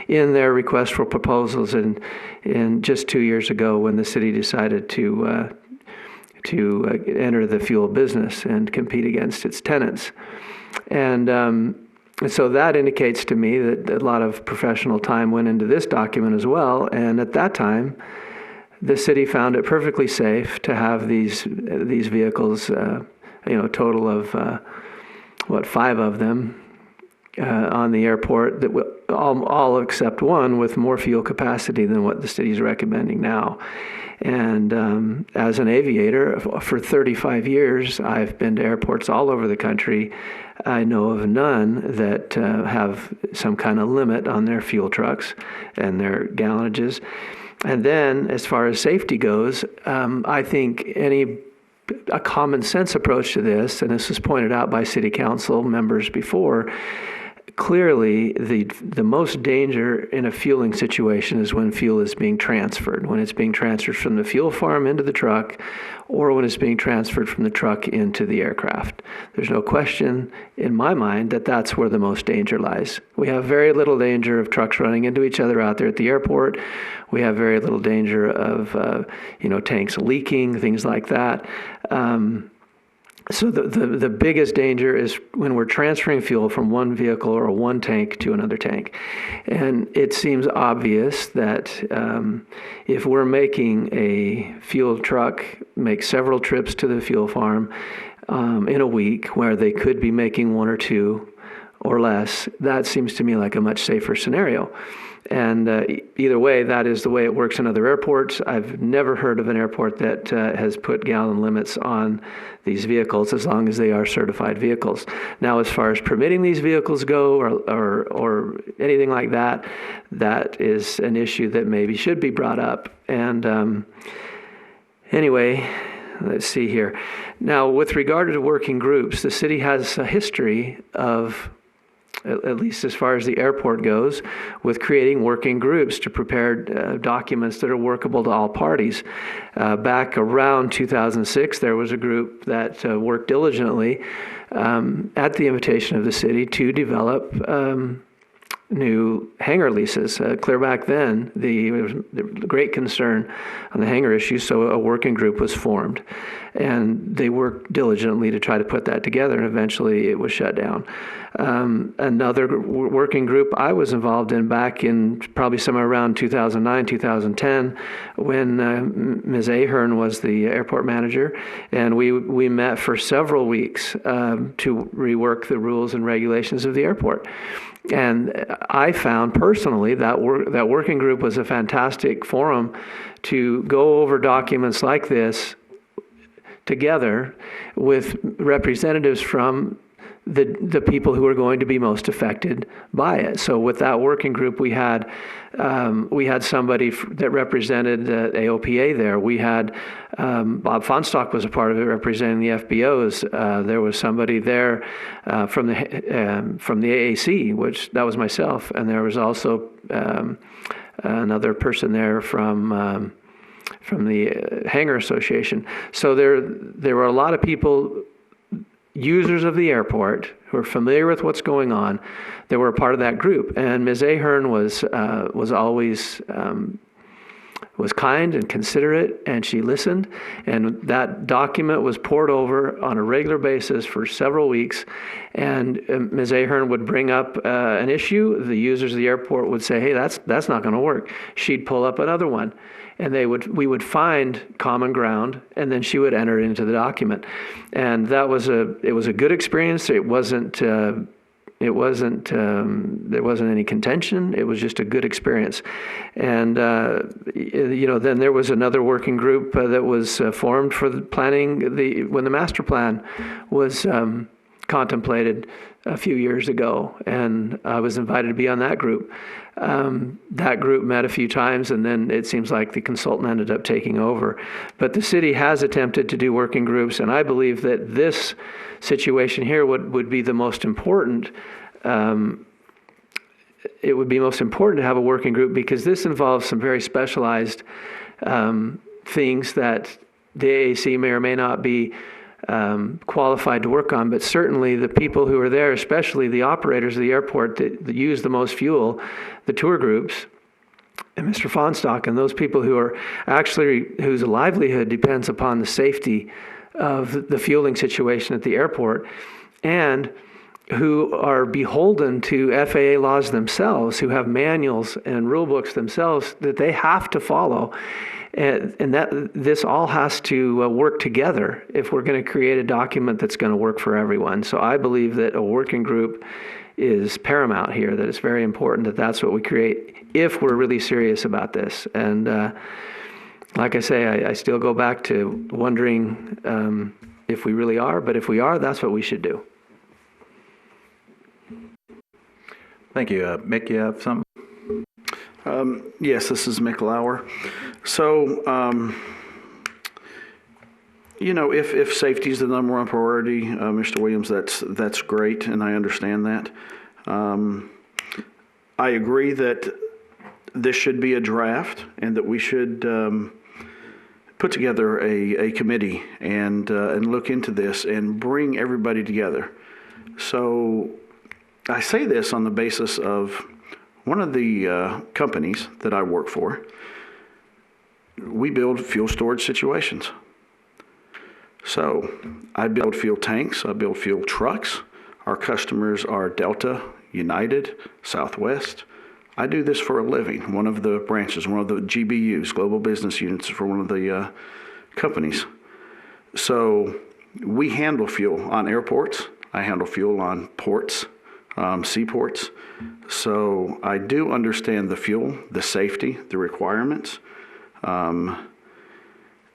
S6: in their request for proposals in just 2 years ago, when the city decided to enter the fuel business and compete against its tenants. And so that indicates to me that a lot of professional time went into this document as well. And at that time, the city found it perfectly safe to have these vehicles, a total of 5 of them on the airport, that all except one with more fuel capacity than what the city is recommending now. And as an aviator for 35 years, I've been to airports all over the country. I know of none that have some kind of limit on their fuel trucks and their gallonages. And then, as far as safety goes, I think a common sense approach to this, and this was pointed out by city council members before, clearly the most danger in a fueling situation is when fuel is being transferred, when it's being transferred from the fuel farm into the truck, or when it's being transferred from the truck into the aircraft. There's no question in my mind that that's where the most danger lies. We have very little danger of trucks running into each other out there at the airport. We have very little danger of tanks leaking, things like that. So the biggest danger is when we're transferring fuel from one vehicle or one tank to another tank. And it seems obvious that if we're making a fuel truck make several trips to the fuel farm in a week, where they could be making 1 or 2 or less, that seems to me like a much safer scenario. And either way, that is the way it works in other airports. I've never heard of an airport that has put gallon limits on these vehicles, as long as they are certified vehicles. Now, as far as permitting these vehicles go, or anything like that, that is an issue that maybe should be brought up. And anyway, let's see here. Now, with regard to working groups, the city has a history of, at least as far as the airport goes, with creating working groups to prepare documents that are workable to all parties. Back around 2006, there was a group that worked diligently at the invitation of the city to develop new hangar leases. Clear back then, there was great concern on the hangar issue, so a working group was formed. And they worked diligently to try to put that together, and eventually it was shut down. Another working group I was involved in back in probably somewhere around 2009, 2010, when Ms. Ahern was the airport manager, and we met for several weeks to rework the rules and regulations of the airport. And I found personally that working group was a fantastic forum to go over documents like this together with representatives from the people who are going to be most affected by it. So with that working group, we had somebody that represented AOPA there. We had Bob Fonstock was a part of it, representing the FBOs. There was somebody there from the AAC, which that was myself, and there was also another person there from the Hangar Association. So there were a lot of people, users of the airport, who are familiar with what's going on, that were a part of that group. And Ms. Ahern was always was kind and considerate, and she listened. And that document was poured over on a regular basis for several weeks. And Ms. Ahern would bring up an issue. The users of the airport would say, "Hey, that's not going to work." She'd pull up another one, and we would find common ground, and then she would enter it into the document. And it was a good experience. There wasn't any contention. It was just a good experience. And then there was another working group that was formed for the planning when the master plan was contemplated a few years ago, and I was invited to be on that group. That group met a few times, and then it seems like the consultant ended up taking over. But the city has attempted to do working groups, and I believe that this situation here would be the most important. It would be most important to have a working group, because this involves some very specialized things that the AAC may or may not be qualified to work on, but certainly the people who are there, especially the operators of the airport that use the most fuel, the tour groups, and Mr. Fonstock and those people who are actually, whose livelihood depends upon the safety of the fueling situation at the airport, and who are beholden to FAA laws themselves, who have manuals and rule books themselves that they have to follow. And that this all has to work together if we're going to create a document that's going to work for everyone. So I believe that a working group is paramount here, that it's very important that that's what we create if we're really serious about this. And like I say, I still go back to wondering if we really are, but if we are, that's what we should do.
S3: Thank you. Mick, you have something?
S12: Yes, this is Mick Lauer. So, if safety is the number one priority, Mr. Williams, that's great, and I understand that. I agree that this should be a draft, and that we should put together a committee and look into this and bring everybody together. So, I say this on the basis of one of the companies that I work for. We build fuel storage situations. So I build fuel tanks, I build fuel trucks. Our customers are Delta, United, Southwest. I do this for a living. One of the branches, one of the GBUs, Global Business Units, for one of the companies. So we handle fuel on airports. I handle fuel on ports, seaports. So I do understand the fuel, the safety, the requirements. And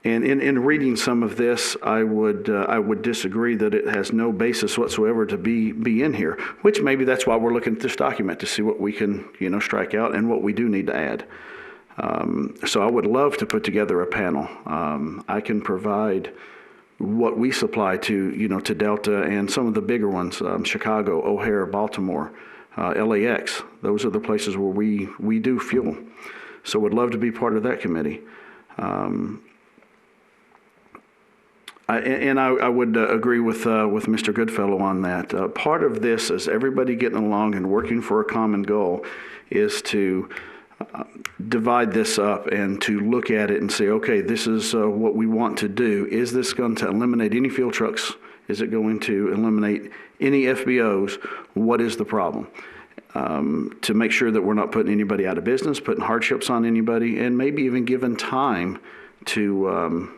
S12: in reading some of this, I would disagree that it has no basis whatsoever to be in here, which maybe that's why we're looking at this document, to see what we can, strike out and what we do need to add. So I would love to put together a panel. I can provide what we supply to Delta and some of the bigger ones, Chicago, O'Hare, Baltimore, LAX. Those are the places where we do fuel. So would love to be part of that committee. I would agree with Mr. Goodfellow on that. Part of this is everybody getting along and working for a common goal is to divide this up and to look at it and say, okay, this is what we want to do. Is this going to eliminate any fuel trucks? Is it going to eliminate any FBOs? What is the problem? To make sure that we're not putting anybody out of business, putting hardships on anybody, and maybe even giving time to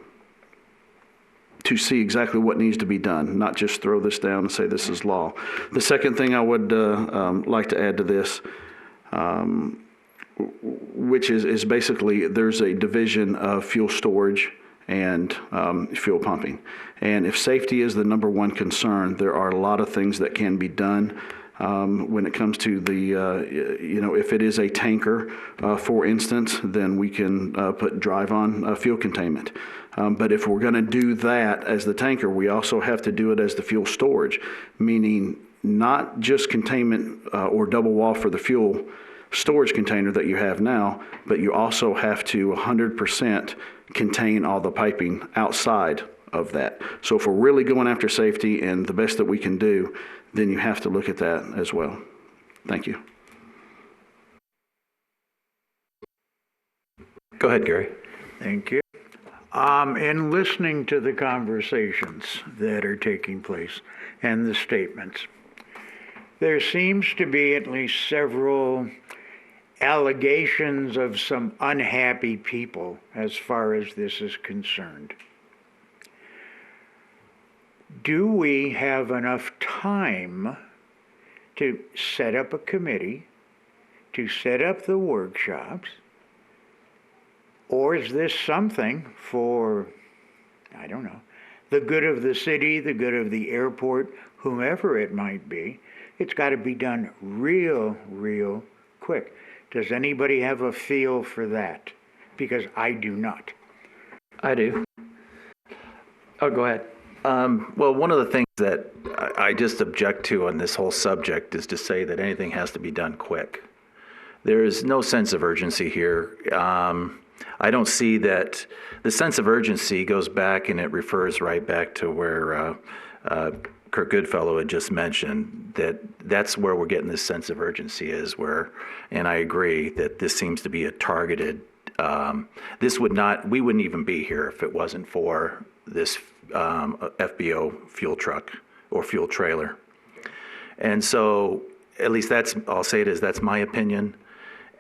S12: see exactly what needs to be done, not just throw this down and say this is law. The second thing I would like to add to this, which is basically there's a division of fuel storage and fuel pumping. And if safety is the number one concern, there are a lot of things that can be done. When it comes to the, if it is a tanker, for instance, then we can put drive-on fuel containment. But if we're going to do that as the tanker, we also have to do it as the fuel storage, meaning not just containment or double wall for the fuel storage container that you have now, but you also have to 100% contain all the piping outside of that. So if we're really going after safety and the best that we can do, then you have to look at that as well. Thank you.
S3: Go ahead, Gary.
S14: Thank you. In listening to the conversations that are taking place and the statements, there seems to be at least several allegations of some unhappy people as far as this is concerned. Do we have enough time to set up a committee, to set up the workshops, or is this something for, I don't know, the good of the city, the good of the airport, whomever it might be? It's got to be done real quick. Does anybody have a feel for that? Because I do not.
S6: I do. Oh, go ahead.
S3: Well, one of the things that I just object to on this whole subject is to say that anything has to be done quick. There is no sense of urgency here. I don't see that the sense of urgency goes back and it refers right back to where Kirk Goodfellow had just mentioned, that's where we're getting this sense of urgency is where, and I agree that this seems to be a targeted, we wouldn't even be here if it wasn't for this FBO fuel truck or fuel trailer. And so, at least I'll say it as that's my opinion.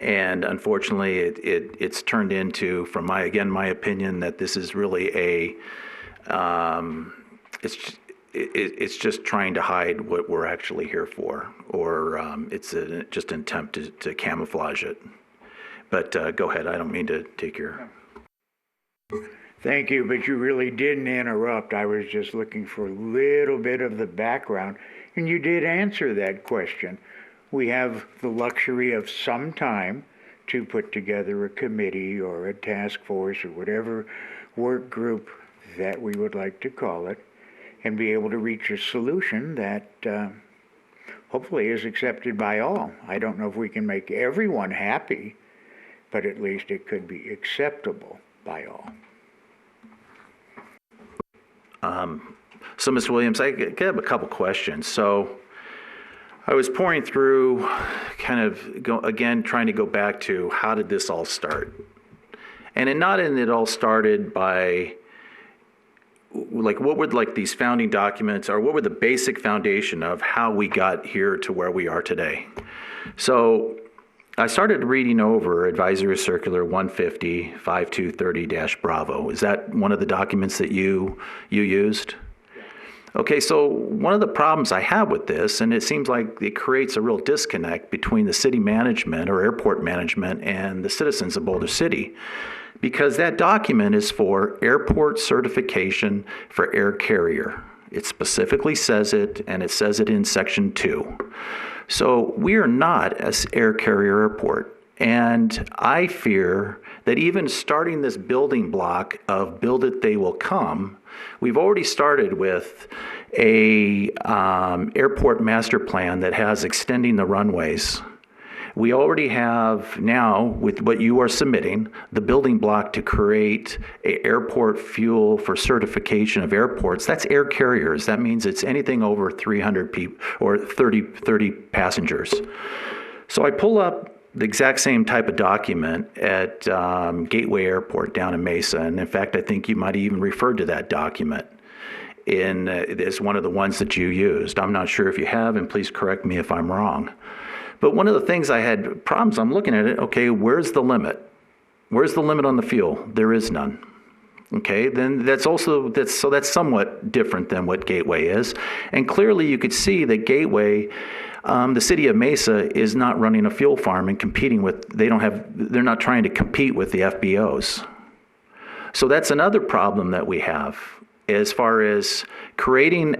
S3: And unfortunately, it's turned into, from my opinion, that this is really it's just trying to hide what we're actually here for, or it's just an attempt to camouflage it. But go ahead, I don't mean to take your...
S14: Thank you, but you really didn't interrupt. I was just looking for a little bit of the background, and you did answer that question. We have the luxury of some time to put together a committee or a task force or whatever work group that we would like to call it, and be able to reach a solution that hopefully is accepted by all. I don't know if we can make everyone happy, but at least it could be acceptable by all.
S3: So, Ms. Williams, I have a couple questions. So, I was pouring through, kind of trying to go back to how did this all start? And it all started by, like, what were like these founding documents, or what were the basic foundation of how we got here to where we are today? So, I started reading over Advisory Circular 150-5230-Bravo. Is that one of the documents that you used? Okay, so one of the problems I have with this, and it seems like it creates a real disconnect between the city management or airport management and the citizens of Boulder City, because that document is for airport certification for air carrier. It specifically says it, and it says it in Section 2. So we are not an air carrier airport. And I fear that even starting this building block of build it, they will come, we've already started with a airport master plan that has extending the runways. We already have now, with what you are submitting, the building block to create an airport fuel for certification of airports. That's air carriers. That means it's anything over 300 people or 30 passengers. So I pull up the exact same type of document at Gateway Airport down in Mesa. And in fact, I think you might even referred to that document as one of the ones that you used. I'm not sure if you have, and please correct me if I'm wrong. But one of the things I had problems, I'm looking at it, okay, where's the limit? Where's the limit on the fuel? There is none. Okay, then that's somewhat different than what Gateway is. And clearly you could see that Gateway, the city of Mesa is not running a fuel farm and competing with, they're not trying to compete with the FBOs. So that's another problem that we have as far as creating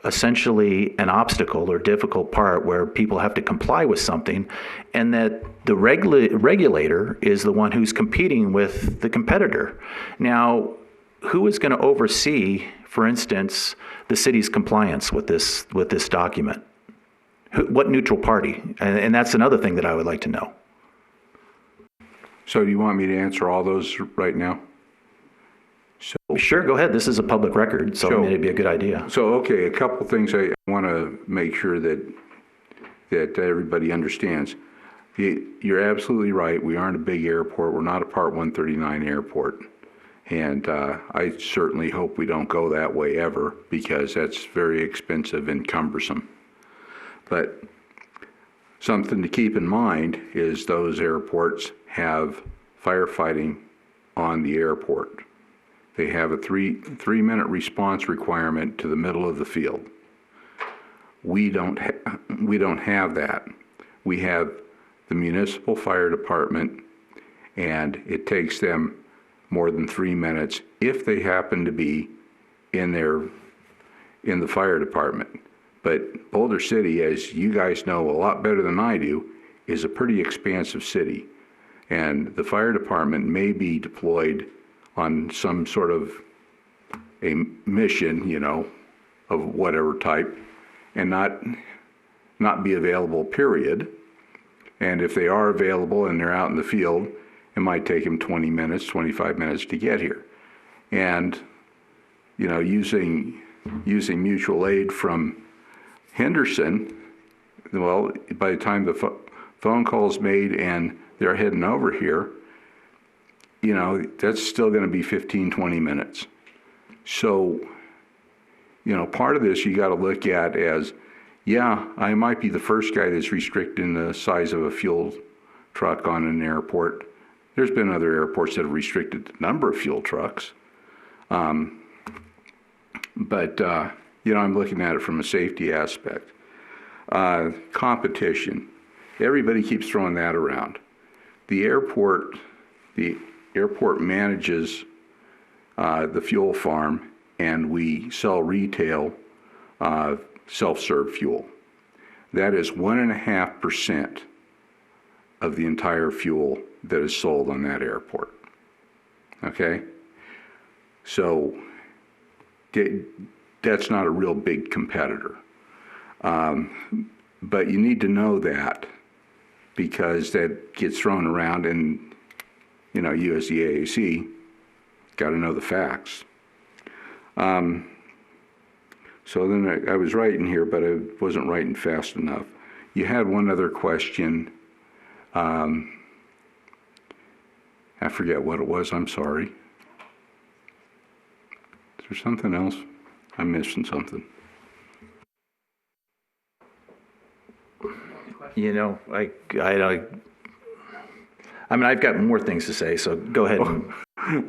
S3: essentially an obstacle or difficult part where people have to comply with something, and that the regulator is the one who's competing with the competitor. Now, who is going to oversee, for instance, the city's compliance with this document? What neutral party? And that's another thing that I would like to know.
S13: So do you want me to answer all those right now?
S3: Sure, go ahead. This is a public record, so it'd be a good idea.
S13: So, okay, a couple things I want to make sure that everybody understands. You're absolutely right. We aren't a big airport. We're not a Part 139 airport. And I certainly hope we don't go that way ever, because that's very expensive and cumbersome. But something to keep in mind is those airports have firefighting on the airport. They have a three-minute response requirement to the middle of the field. We don't have that. We have the municipal fire department, and it takes them more than 3 minutes if they happen to be in the fire department. But Boulder City, as you guys know a lot better than I do, is a pretty expansive city, and the fire department may be deployed on some sort of a mission, of whatever type, and not be available, period. And if they are available and they're out in the field, it might take them 20 minutes, 25 minutes to get here. And, using using mutual aid from Henderson, well, by the time the phone call's made and they're heading over here, you know, that's still going to be 15, 20 minutes. So, you know, part of this you got to look at as, yeah, I might be the first guy that's restricting the size of a fuel truck on an airport. There's been other airports that have restricted the number of fuel trucks. But you know, I'm looking at it from a safety aspect. Competition. Everybody keeps throwing that around. The airport manages the fuel farm, and we sell retail self-serve fuel. That is 1.5% of the entire fuel that is sold on that airport. Okay? So that's not a real big competitor. But you need to know that, because that gets thrown around, and, you know, you as the AAC got to know the facts. So then I was writing here, but I wasn't writing fast enough. You had one other question. I forget what it was. I'm sorry. Is there something else? I'm missing something.
S3: You know, I mean, I've got more things to say, so go ahead.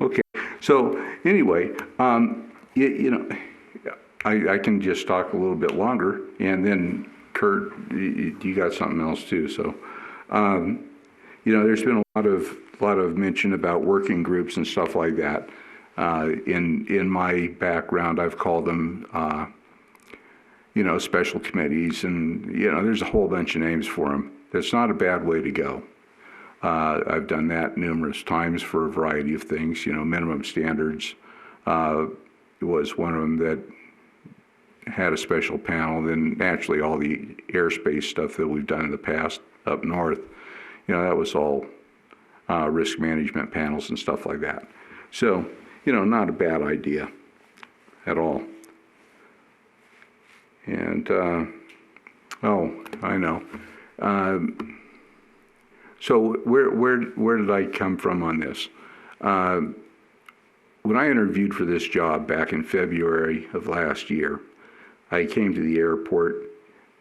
S13: Okay. So anyway, you know, I can just talk a little bit longer, and then Kurt, you got something else too. So, you know, there's been a lot of mention about working groups and stuff like that. In my background, I've called them, you know, special committees, and, you know, there's a whole bunch of names for them. That's not a bad way to go. I've done that numerous times for a variety of things. You know, minimum standards was one of them that had a special panel. Then naturally all the airspace stuff that we've done in the past up north, you know, that was all risk management panels and stuff like that. So, you know, not a bad idea at all. And, oh, I know. So where did I come from on this? When I interviewed for this job back in February of last year, I came to the airport,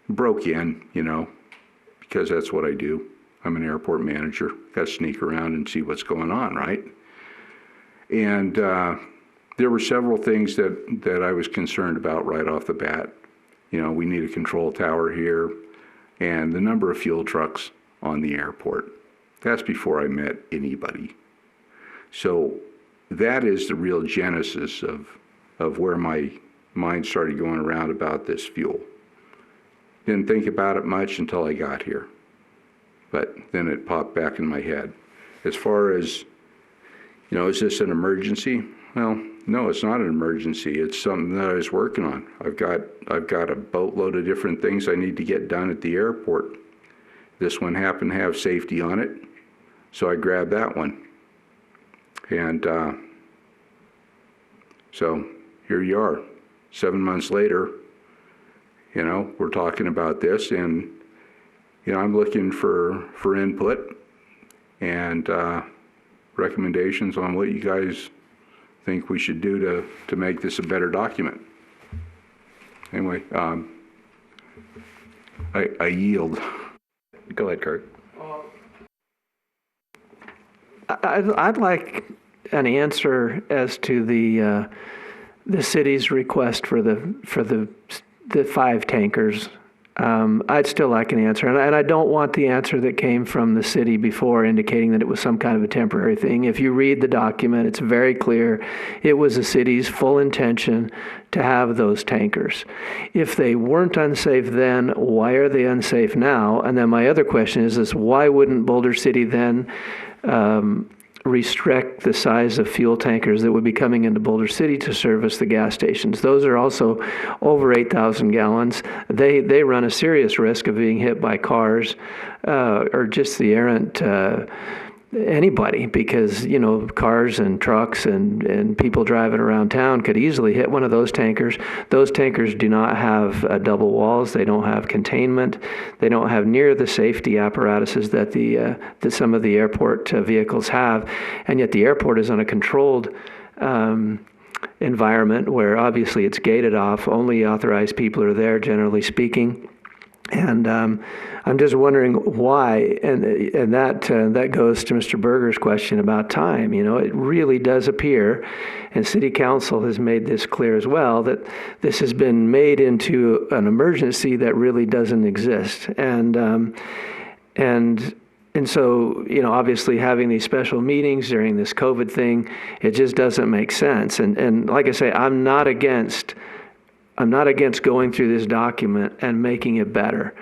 S13: broke in, you know, because that's what I do. I'm an airport manager. Got to sneak around and see what's going on, right? And there were several things that I was concerned about right off the bat. You know, we need a control tower here, and the number of fuel trucks on the airport. That's before I met anybody. So that is the real genesis of where my mind started going around about this fuel. Didn't think about it much until I got here, but then it popped back in my head. As far as, you know, is this an emergency? Well, no, it's not an emergency. It's something that I was working on. I've got a boatload of different things I need to get done at the airport. This one happened to have safety on it, so I grabbed that one. And so here you are, 7 months later. You know, we're talking about this, and, you know, I'm looking for input and recommendations on what you guys think we should do to make this a better document. Anyway, I yield.
S3: Go ahead, Kurt.
S6: I'd like an answer as to the city's request for the 5 tankers. I'd still like an answer, and I don't want the answer that came from the city before, indicating that it was some kind of a temporary thing. If you read the document, it's very clear it was the city's full intention to have those tankers. If they weren't unsafe then, why are they unsafe now? And then my other question is why wouldn't Boulder City then restrict the size of fuel tankers that would be coming into Boulder City to service the gas stations? Those are also over 8,000 gallons. They run a serious risk of being hit by cars or just the errant anybody, because, cars and trucks and people driving around town could easily hit one of those tankers. Those tankers do not have double walls. They don't have containment. They don't have near the safety apparatuses that that some of the airport vehicles have. And yet the airport is on a controlled environment where obviously it's gated off. Only authorized people are there, generally speaking. And I'm just wondering why, and that goes to Mr. Berger's question about time. It really does appear, and City Council has made this clear as well, that this has been made into an emergency that really doesn't exist. And so, obviously having these special meetings during this COVID thing, it just doesn't make sense. And like I say, I'm not against going through this document and making it better.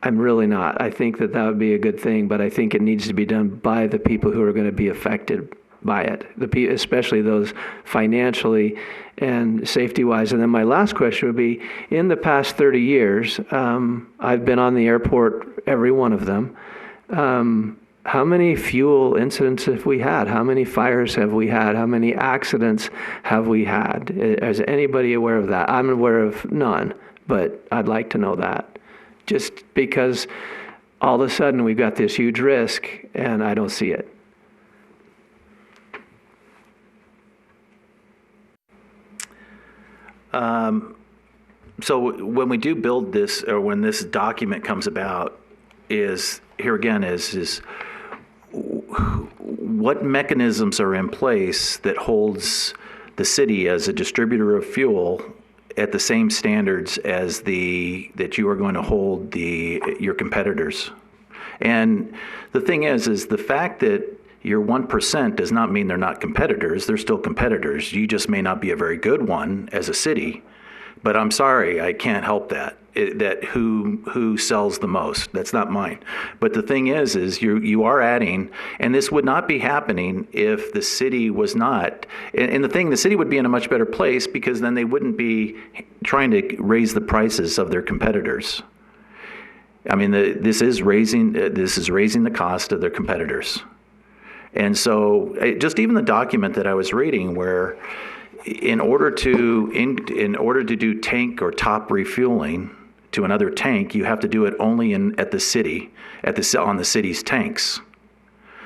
S6: I'm really not. I think that would be a good thing, but I think it needs to be done by the people who are going to be affected by it, especially those financially and safety-wise. And then my last question would be, in the past 30 years, I've been on the airport, every one of them. How many fuel incidents have we had? How many fires have we had? How many accidents have we had? Is anybody aware of that? I'm aware of none, but I'd like to know that. Just because all of a sudden we've got this huge risk and I don't see it.
S3: So when we do build this, or when this document comes about, is what mechanisms are in place that holds the city as a distributor of fuel at the same standards as that you are going to hold your competitors? And the thing is the fact that you're 1% does not mean they're not competitors. They're still competitors. You just may not be a very good one as a city. But I'm sorry, I can't help that. That who sells the most. That's not mine. But the thing is you are adding, and this would not be happening if the city was not. And the city would be in a much better place, because then they wouldn't be trying to raise the prices of their competitors. I mean, this is raising the cost of their competitors. And so, just even the document that I was reading, where in order to do tank or top refueling to another tank, you have to do it only on the city's tanks.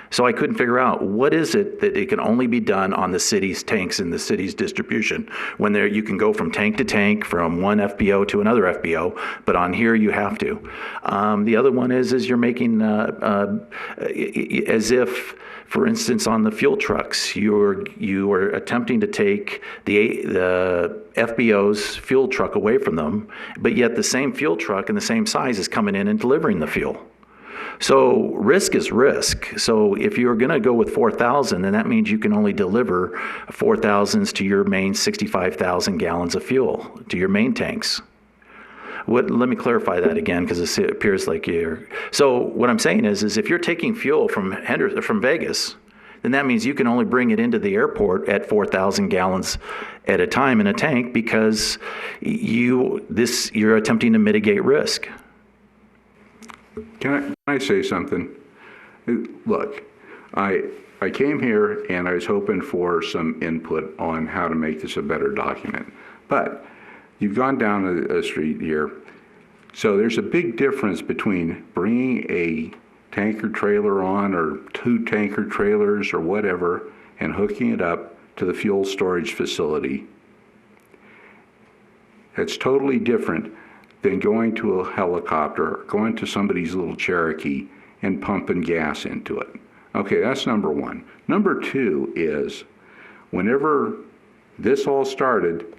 S3: So I couldn't figure out, what is it that it can only be done on the city's tanks and the city's distribution, when you can go from tank to tank, from one FBO to another FBO, but on here you have to. The other one is you're making as if, for instance, on the fuel trucks, you are attempting to take the FBO's fuel truck away from them, but yet the same fuel truck and the same size is coming in and delivering the fuel. So risk is risk. So if you're going to go with 4,000, then that means you can only deliver 4,000s to your main 65,000 gallons of fuel, to your main tanks. Let me clarify that again, because it appears like you're. So what I'm saying is if you're taking fuel from Vegas, then that means you can only bring it into the airport at 4,000 gallons at a time in a tank, because you're attempting to mitigate risk.
S13: Can I say something? Look, I came here and I was hoping for some input on how to make this a better document. But you've gone down a street here. So there's a big difference between bringing a tanker trailer on, or 2 tanker trailers or whatever, and hooking it up to the fuel storage facility. That's totally different than going to a helicopter, or going to somebody's little Cherokee and pumping gas into it. Okay, that's number one. Number two is, whenever this all started,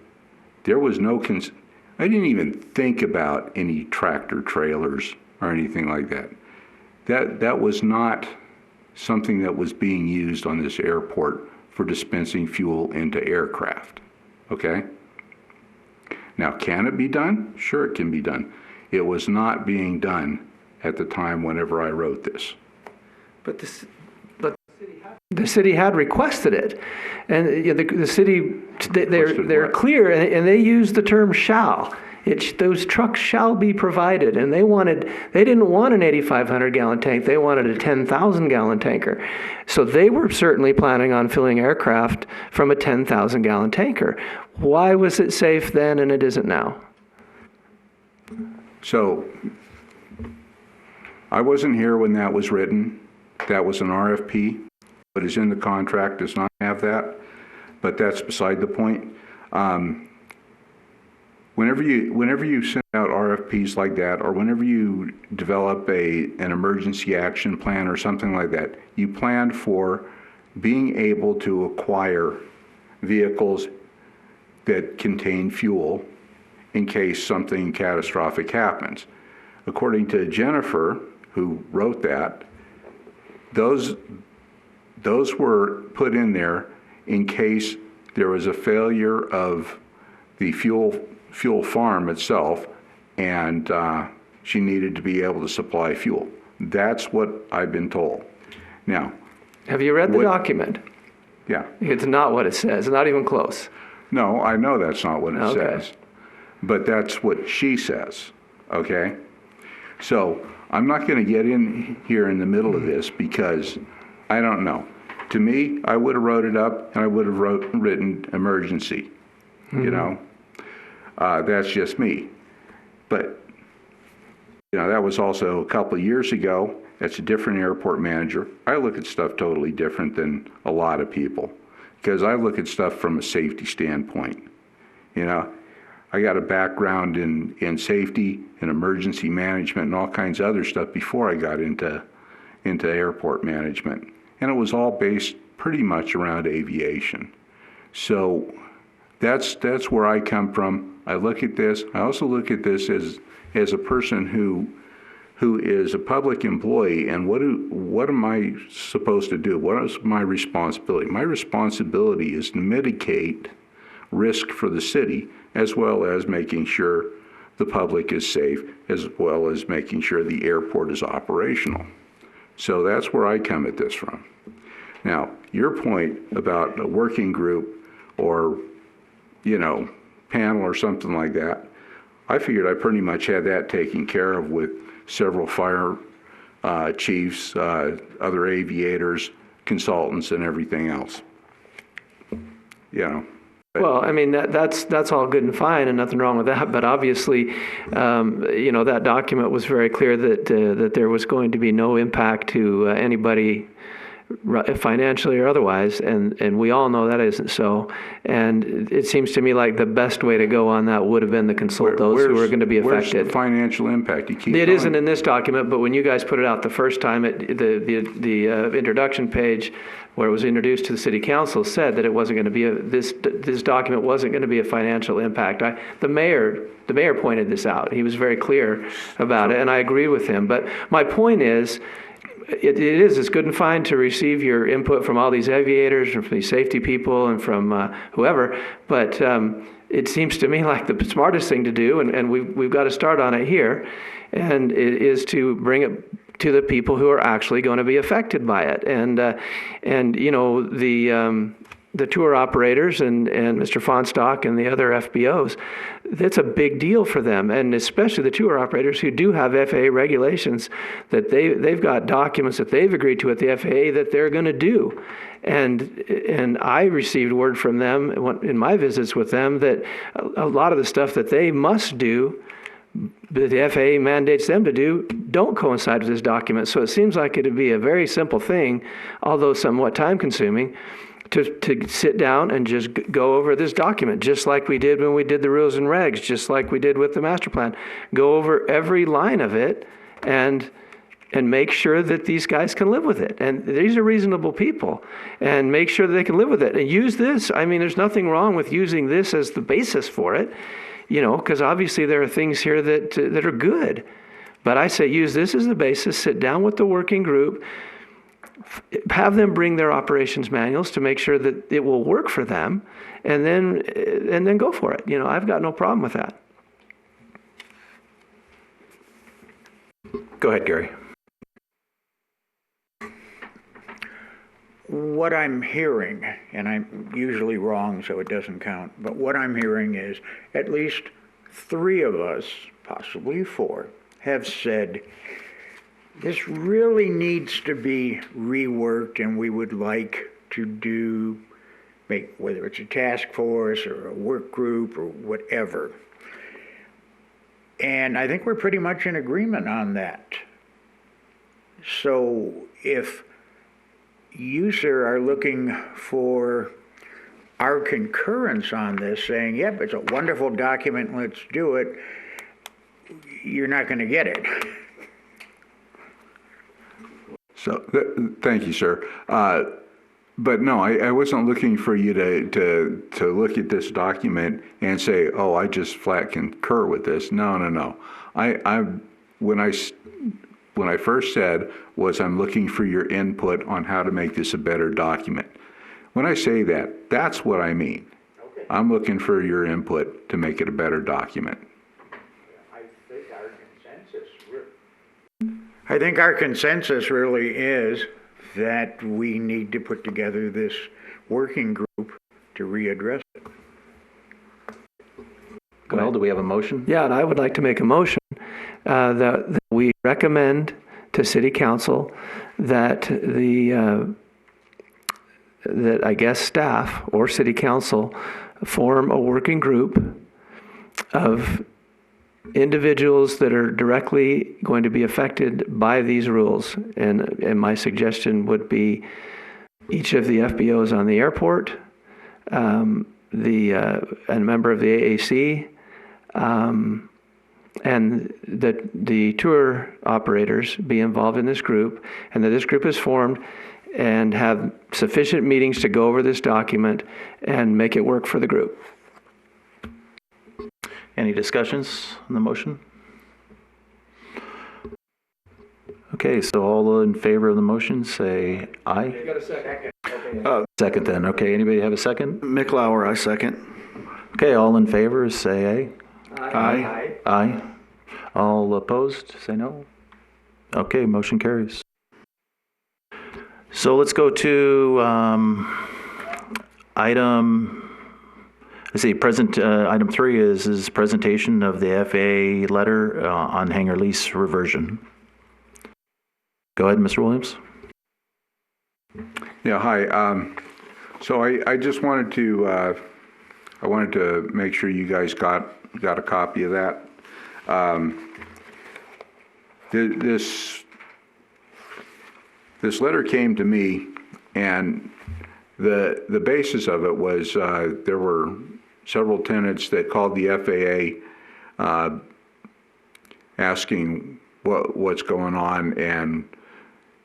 S13: there was I didn't even think about any tractor trailers or anything like that. That was not something that was being used on this airport for dispensing fuel into aircraft, okay? Now, can it be done? Sure, it can be done. It was not being done at the time whenever I wrote this.
S6: But the city had requested it, and the city, they're clear, and they use the term shall. Those trucks shall be provided, and they didn't want an 8,500 gallon tank, they wanted a 10,000 gallon tanker. So they were certainly planning on filling aircraft from a 10,000 gallon tanker. Why was it safe then and it isn't now?
S13: So I wasn't here when that was written. That was an RFP. What is in the contract does not have that, but that's beside the point. Whenever you send out RFPs like that, or whenever you develop an emergency action plan or something like that, you plan for being able to acquire vehicles that contain fuel in case something catastrophic happens. According to Jennifer, who wrote that, those were put in there in case there was a failure of the fuel farm itself, and she needed to be able to supply fuel. That's what I've been told. Now,
S6: have you read the document?
S13: Yeah.
S6: It's not what it says, not even close.
S13: No, I know that's not what it
S6: Okay.
S13: says, but that's what she says, okay? So I'm not going to get in here in the middle of this because I don't know. To me, I would have wrote it up and I would have written emergency, you know? That's just me. But, you know, that was also a couple of years ago. That's a different airport manager. I look at stuff totally different than a lot of people because I look at stuff from a safety standpoint. You know, I got a background in safety and emergency management and all kinds of other stuff before I got into airport management. And it was all based pretty much around aviation. So that's where I come from. I look at this. I also look at this as a person who is a public employee, and what am I supposed to do? What is my responsibility? My responsibility is to mitigate risk for the city, as well as making sure the public is safe, as well as making sure the airport is operational. So that's where I come at this from. Now, your point about a working group or, you know, panel or something like that, I figured I pretty much had that taken care of with several fire chiefs, other aviators, consultants, and everything else. You know.
S6: Well, I mean, that's all good and fine and nothing wrong with that. But obviously, you know, that document was very clear that there was going to be no impact to anybody financially or otherwise, and we all know that isn't so. And it seems to me like the best way to go on that would have been to consult those who are going to be affected.
S13: Where's the financial impact? You keep
S6: it
S13: going.
S6: Isn't in this document, but when you guys put it out the first time, the introduction page where it was introduced to the city council said that it wasn't going to be this document wasn't going to be a financial impact. The mayor pointed this out. He was very clear about it, and I agree with him. But my point is, it's good and fine to receive your input from all these aviators and from these safety people and from whoever, but it seems to me like the smartest thing to do, and we've got to start on it here, and it is to bring it to the people who are actually going to be affected by it. And you know, the tour operators and Mr. Fonstock and the other FBOs, that's a big deal for them, and especially the tour operators who do have FAA regulations that they've got documents that they've agreed to at the FAA that they're going to do. And I received word from them in my visits with them that a lot of the stuff that they must do, that the FAA mandates them to do, don't coincide with this document. So it seems like it'd be a very simple thing, although somewhat time-consuming, to sit down and just go over this document, just like we did when we did the rules and regs, just like we did with the master plan. Go over every line of it and make sure that these guys can live with it. And these are reasonable people, and make sure that they can live with it. And use this. I mean, there's nothing wrong with using this as the basis for it, you know, because obviously there are things here that are good. But I say use this as the basis, sit down with the working group, have them bring their operations manuals to make sure that it will work for them, and then go for it. You know, I've got no problem with that.
S3: Go ahead, Gary.
S14: What I'm hearing, and I'm usually wrong, so it doesn't count, but what I'm hearing is at least 3 of us, possibly 4, have said, this really needs to be reworked and we would like to whether it's a task force or a work group or whatever. And I think we're pretty much in agreement on that. So if you, sir, are looking for our concurrence on this, saying, yep, it's a wonderful document, let's do it, you're not going to get it.
S13: So, thank you, sir. But no, I wasn't looking for you to look at this document and say, oh, I just flat concur with this. No. When I first said was I'm looking for your input on how to make this a better document. When I say that, that's what I mean. Okay. I'm looking for your input to make it a better document.
S14: I think our consensus really is that we need to put together this working group to readdress it.
S3: Well, do we have a motion?
S6: Yeah, and I would like to make a motion that we recommend to City Council that that I guess staff or City Council form a working group of individuals that are directly going to be affected by these rules. And my suggestion would be each of the FBOs on the airport, a member of the AAC, and that the tour operators be involved in this group, and that this group is formed and have sufficient meetings to go over this document and make it work for the group.
S3: Any discussions on the motion? Okay, so all in favor of the motion say aye.
S14: You got a second.
S3: Second then. Okay, anybody have a second?
S12: McLauer, I second.
S3: Okay, all in favor say aye.
S12: Aye.
S3: Aye. All opposed say no. Okay, motion carries. So let's go to item 3 is presentation of the FAA letter on hangar lease reversion. Go ahead, Mr. Williams.
S13: Yeah, hi. So I just wanted to make sure you guys got a copy of that. This letter came to me, and the basis of it was there were several tenants that called the FAA asking what's going on and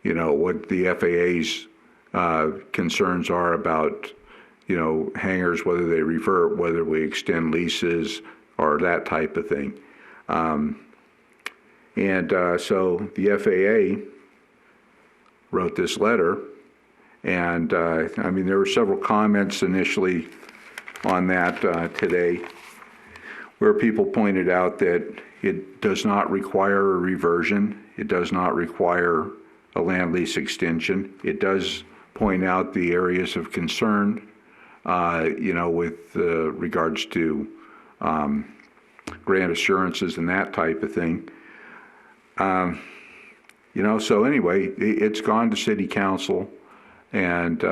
S13: what the FAA's concerns are about hangars, whether they revert, whether we extend leases or that type of thing. So the FAA wrote this letter, and there were several comments initially on that today, where people pointed out that it does not require a reversion, it does not require a land lease extension. It does point out the areas of concern, with regards to grant assurances and that type of thing. So anyway, it's gone to City Council, and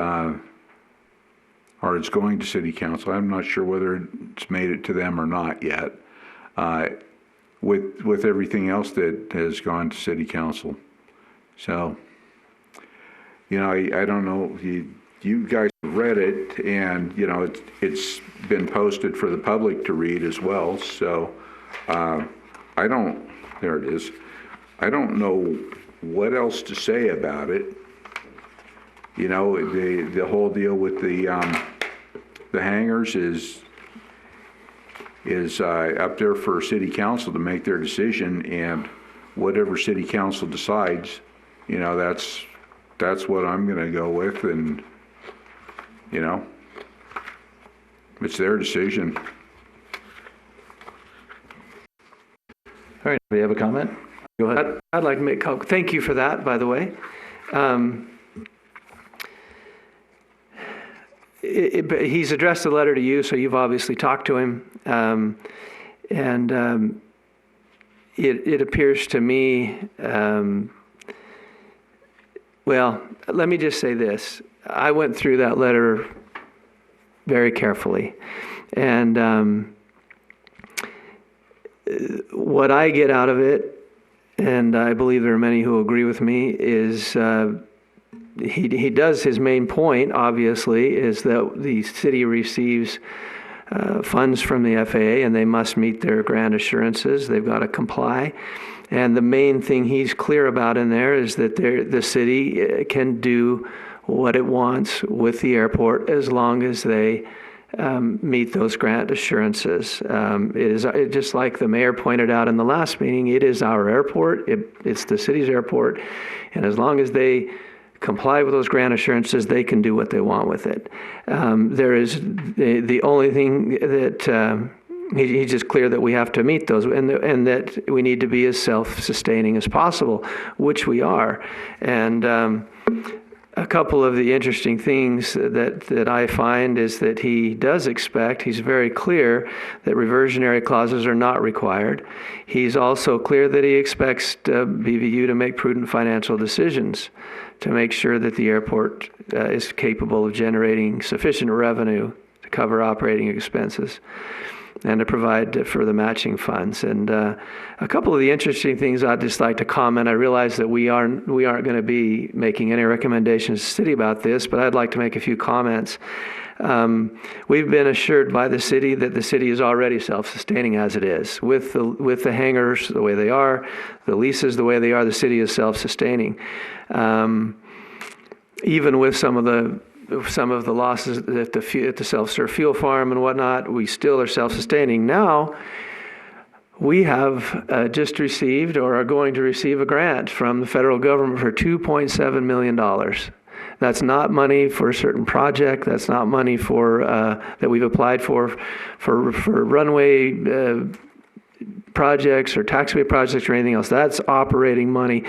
S13: or it's going to City Council. I'm not sure whether it's made it to them or not yet. With everything else that has gone to City Council, so I don't know. You guys read it, and it's been posted for the public to read as well. So there it is. I don't know what else to say about it. The whole deal with the hangars is up there for City Council to make their decision, and whatever City Council decides, that's what I'm going to go with, and it's their decision.
S3: All right, do we have a comment? Go ahead.
S6: I'd like to make thank you for that, by the way. He's addressed a letter to you, so you've obviously talked to him. And it appears to me, well, let me just say this. I went through that letter very carefully. And what I get out of it, and I believe there are many who agree with me, is he does, his main point, obviously, is that the city receives funds from the FAA and they must meet their grant assurances. They've got to comply. And the main thing he's clear about in there is that the city can do what it wants with the airport as long as they meet those grant assurances. Just like the mayor pointed out in the last meeting, it is our airport. It's the city's airport. And as long as they comply with those grant assurances, they can do what they want with it. There is the only thing that he's just clear that we have to meet those, and that we need to be as self-sustaining as possible, which we are. And a couple of the interesting things that I find is that he does expect, he's very clear that reversionary clauses are not required. He's also clear that he expects BVU to make prudent financial decisions to make sure that the airport is capable of generating sufficient revenue to cover operating expenses and to provide for the matching funds. And a couple of the interesting things I'd just like to comment. I realize that we aren't going to be making any recommendations to the city about this, but I'd like to make a few comments. We've been assured by the city that the city is already self-sustaining as it is. With the hangars the way they are, the leases the way they are, the city is self-sustaining. Even with some of the losses at the self-serve fuel farm and whatnot, we still are self-sustaining. Now, we have just received or are going to receive a grant from the federal government for $2.7 million. That's not money for a certain project. That's not money for that we've applied for runway projects or taxiway projects or anything else. That's operating money.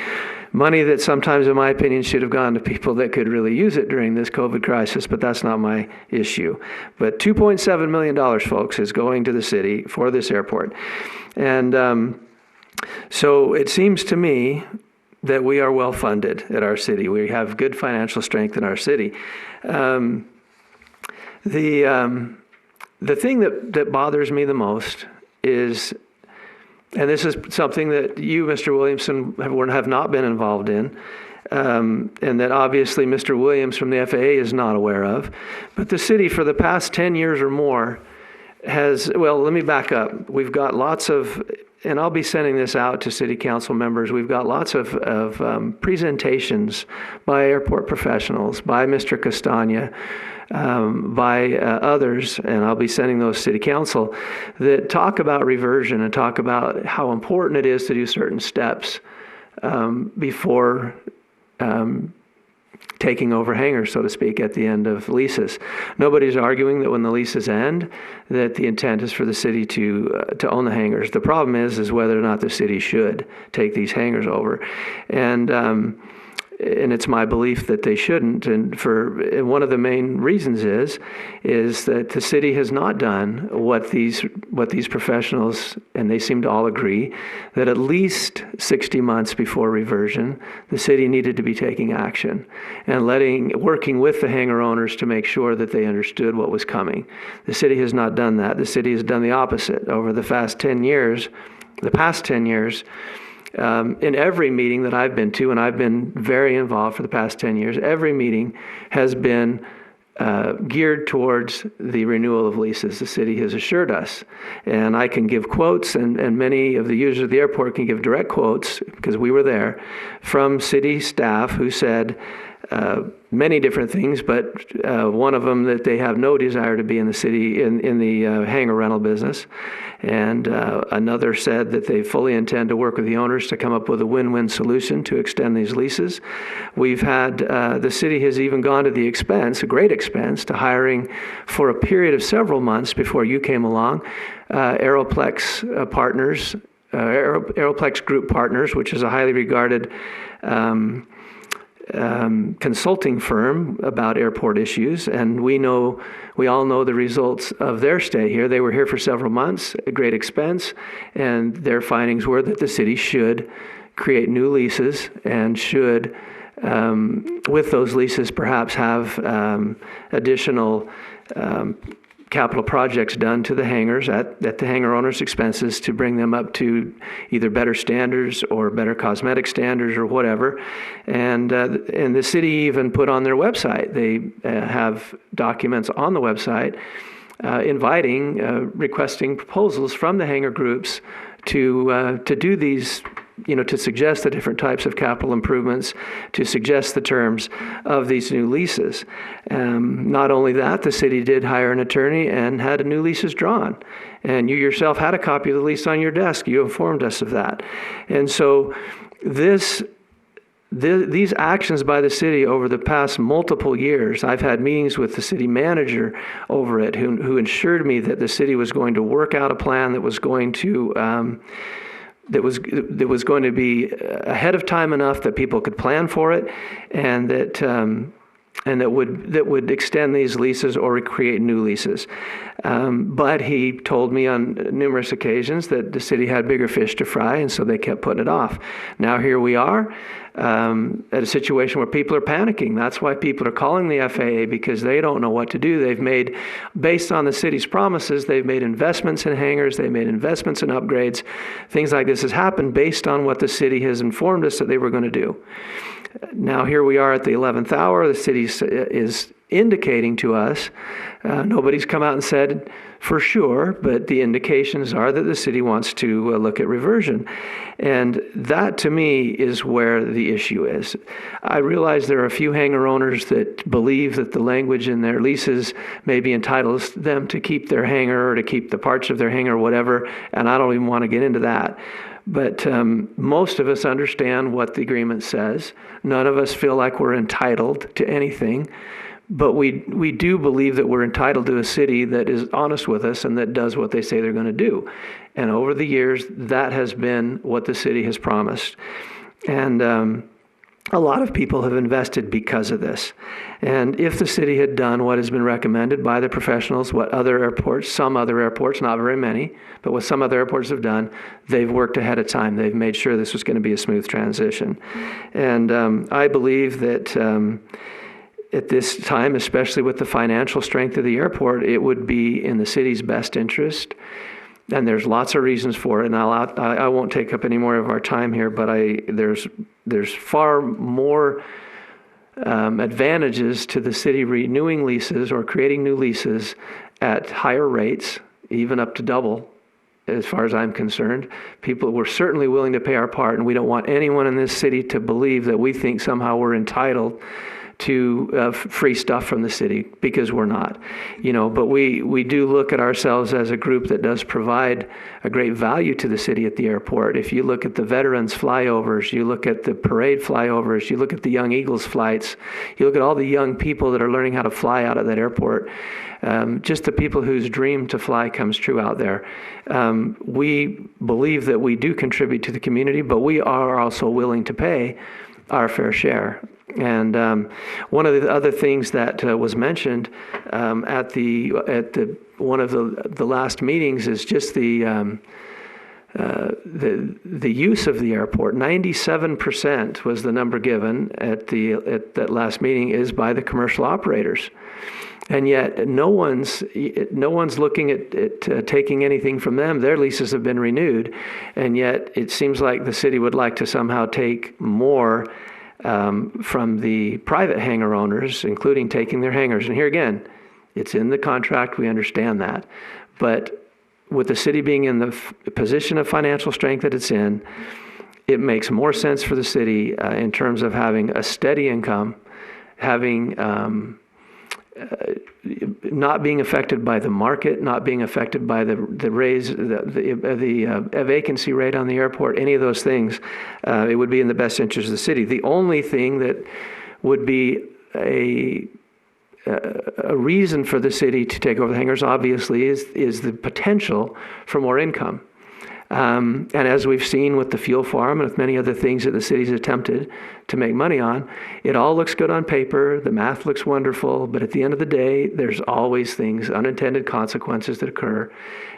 S6: Money that sometimes, in my opinion, should have gone to people that could really use it during this COVID crisis, but that's not my issue. But $2.7 million, folks, is going to the city for this airport. And so it seems to me that we are well funded at our city. We have good financial strength in our city. The thing that bothers me the most is, and this is something that you, Mr. Williamson, have not been involved in, and that obviously Mr. Williams from the FAA is not aware of, but the city for the past 10 years or more has, well, let me back up. We've got lots of, and I'll be sending this out to city council members, we've got lots of presentations by airport professionals, by Mr. Castagna, by others, and I'll be sending those to city council, that talk about reversion and talk about how important it is to do certain steps before taking over hangars, so to speak, at the end of leases. Nobody's arguing that when the leases end, that the intent is for the city to own the hangars. The problem is whether or not the city should take these hangars over. And it's my belief that they shouldn't. And one of the main reasons is that the city has not done what these professionals, and they seem to all agree, that at least 60 months before reversion, the city needed to be taking action and working with the hangar owners to make sure that they understood what was coming. The city has not done that. The city has done the opposite. Over the past 10 years, in every meeting that I've been to, and I've been very involved for the past 10 years, every meeting has been geared towards the renewal of leases. The city has assured us. And I can give quotes, and many of the users of the airport can give direct quotes, because we were there, from city staff who said many different things, but one of them that they have no desire to be in the city, in the hangar rental business. And another said that they fully intend to work with the owners to come up with a win-win solution to extend these leases. We've had, the city has even gone to the expense, a great expense, to hiring for a period of several months before you came along, Aeroplex partners, Aeroplex Group Partners, which is a highly regarded consulting firm about airport issues, and we all know the results of their stay here. They were here for several months at great expense, and their findings were that the city should create new leases and should, with those leases, perhaps have additional capital projects done to the hangars at the hangar owners' expenses to bring them up to either better standards or better cosmetic standards or whatever. And the city even put on their website, they have documents on the website requesting proposals from the hangar groups to do these, to suggest the different types of capital improvements, to suggest the terms of these new leases. Not only that, the city did hire an attorney and had new leases drawn. And you yourself had a copy of the lease on your desk. You informed us of that. And so these actions by the city over the past multiple years, I've had meetings with the city manager over it who assured me that the city was going to work out a plan that was going to that was going to be ahead of time enough that people could plan for it, and that would extend these leases or create new leases. But he told me on numerous occasions that the city had bigger fish to fry, and so they kept putting it off. Now here we are at a situation where people are panicking. That's why people are calling the FAA, because they don't know what to do. They've made, based on the city's promises, they've made investments in hangars, they've made investments in upgrades. Things like this has happened based on what the city has informed us that they were going to do. Now here we are at the 11th hour. The city is indicating to us, nobody's come out and said for sure, but the indications are that the city wants to look at reversion. And that, to me, is where the issue is. I realize there are a few hangar owners that believe that the language in their leases maybe entitles them to keep their hangar or to keep the parts of their hangar or whatever, and I don't even want to get into that. But most of us understand what the agreement says. None of us feel like we're entitled to anything. But we do believe that we're entitled to a city that is honest with us and that does what they say they're going to do. And over the years, that has been what the city has promised. And a lot of people have invested because of this. And if the city had done what has been recommended by the professionals, what other airports, some other airports, not very many, but what some other airports have done, they've worked ahead of time. They've made sure this was going to be a smooth transition. And I believe that at this time, especially with the financial strength of the airport, it would be in the city's best interest. And there's lots of reasons for it, and I won't take up any more of our time here, but there's far more advantages to the city renewing leases or creating new leases at higher rates, even up to double, as far as I'm concerned. People were certainly willing to pay our part, and we don't want anyone in this city to believe that we think somehow we're entitled to free stuff from the city, because we're not, but we do look at ourselves as a group that does provide a great value to the city at the airport. If you look at the veterans flyovers, you look at the parade flyovers, you look at the Young Eagles flights, you look at all the young people that are learning how to fly out of that airport, just the people whose dream to fly comes true out there. We believe that we do contribute to the community, but we are also willing to pay our fair share. And one of the other things that was mentioned at one of the last meetings is just the use of the airport. 97% was the number given at that last meeting is by the commercial operators. And yet no one's looking at taking anything from them. Their leases have been renewed, and yet it seems like the city would like to somehow take more from the private hangar owners, including taking their hangars. And here again, it's in the contract, we understand that. But with the city being in the position of financial strength that it's in, it makes more sense for the city in terms of having a steady income, having not being affected by the market, not being affected by the raise, the vacancy rate on the airport, any of those things. It would be in the best interest of the city. The only thing that would be a reason for the city to take over the hangars, obviously, is the potential for more income. And as we've seen with the fuel farm and with many other things that the city's attempted to make money on, it all looks good on paper, the math looks wonderful, but at the end of the day, there's always things, unintended consequences that occur.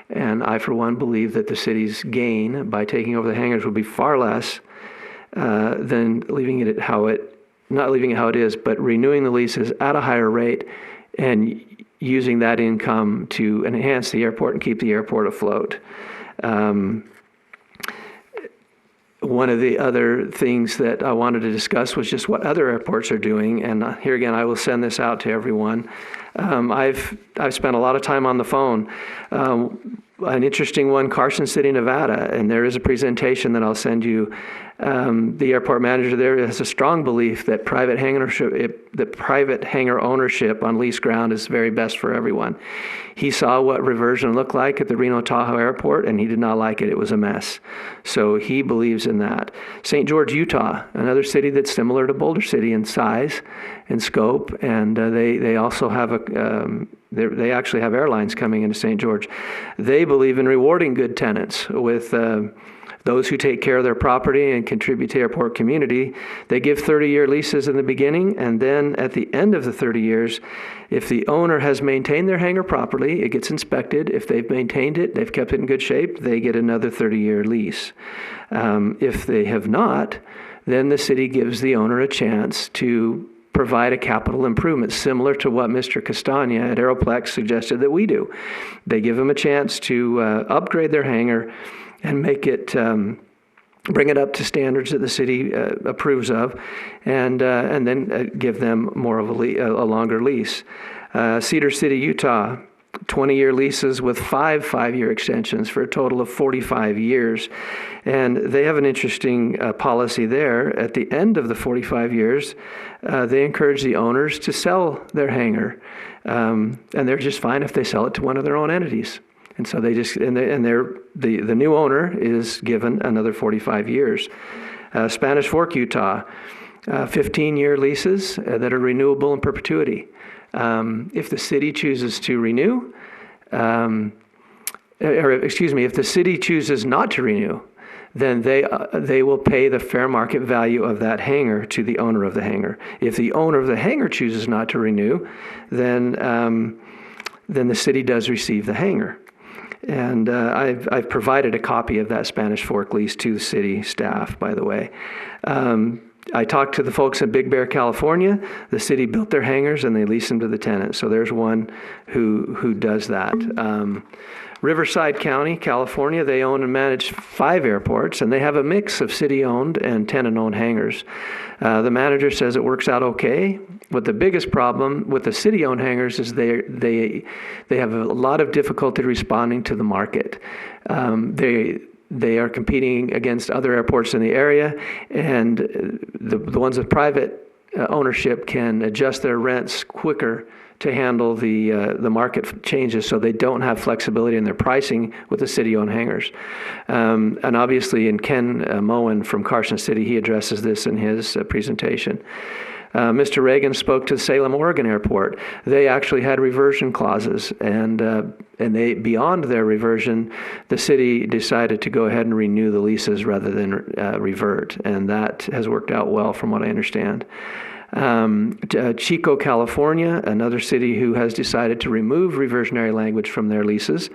S6: And I, for one, believe that the city's gain by taking over the hangars would be far less than leaving it not leaving it how it is, but renewing the leases at a higher rate and using that income to enhance the airport and keep the airport afloat. One of the other things that I wanted to discuss was just what other airports are doing, and here again, I will send this out to everyone. I've spent a lot of time on the phone. An interesting one, Carson City, Nevada, and there is a presentation that I'll send you. The airport manager there has a strong belief that private hangar ownership on leased ground is very best for everyone. He saw what Reversion looked like at the Reno Tahoe Airport, and he did not like it. It was a mess. So he believes in that. St. George, Utah, another city that's similar to Boulder City in size and scope, and they also have they actually have airlines coming into St. George. They believe in rewarding good tenants with those who take care of their property and contribute to airport community. They give 30-year leases in the beginning, and then at the end of the 30 years, if the owner has maintained their hangar properly, it gets inspected. If they've maintained it, they've kept it in good shape, they get another 30-year lease. If they have not, then the city gives the owner a chance to provide a capital improvement, similar to what Mr. Castagna at Aeroplex suggested that we do. They give them a chance to upgrade their hangar and make it, bring it up to standards that the city approves of, and then give them more of a longer lease. Cedar City, Utah, 20-year leases with 5-year extensions for a total of 45 years. And they have an interesting policy there. At the end of the 45 years, they encourage the owners to sell their hangar. And they're just fine if they sell it to one of their own entities. And so they just, the new owner is given another 45 years. Spanish Fork, Utah, 15-year leases that are renewable in perpetuity. If the city chooses to renew, if the city chooses not to renew, then they will pay the fair market value of that hangar to the owner of the hangar. If the owner of the hangar chooses not to renew, then the city does receive the hangar. And I've provided a copy of that Spanish Fork lease to the city staff, by the way. I talked to the folks in Big Bear, California. The city built their hangars and they leased them to the tenants. So there's one who does that. Riverside County, California, they own and manage 5 airports, and they have a mix of city-owned and tenant-owned hangars. The manager says it works out okay, but the biggest problem with the city-owned hangars is they have a lot of difficulty responding to the market. They are competing against other airports in the area, and the ones with private ownership can adjust their rents quicker to handle the market changes, so they don't have flexibility in their pricing with the city-owned hangars. And obviously, in Ken Moen from Carson City, he addresses this in his presentation. Mr. Reagan spoke to the Salem, Oregon airport. They actually had reversion clauses, and they, beyond their reversion, the city decided to go ahead and renew the leases rather than revert, and that has worked out well from what I understand. Chico, California, another city who has decided to remove reversionary language from their leases,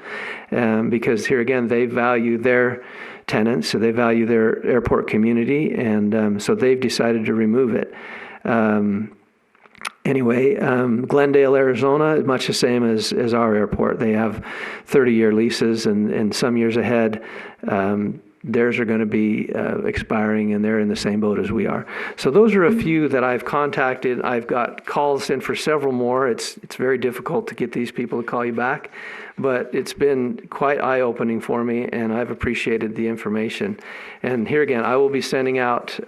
S6: because here again, they value their tenants, so they value their airport community, and so they've decided to remove it. Glendale, Arizona, much the same as our airport. They have 30-year leases, and some years ahead, theirs are going to be expiring, and they're in the same boat as we are. So those are a few that I've contacted. I've got calls in for several more. It's very difficult to get these people to call you back, but it's been quite eye-opening for me, and I've appreciated the information. And here again, I will be sending out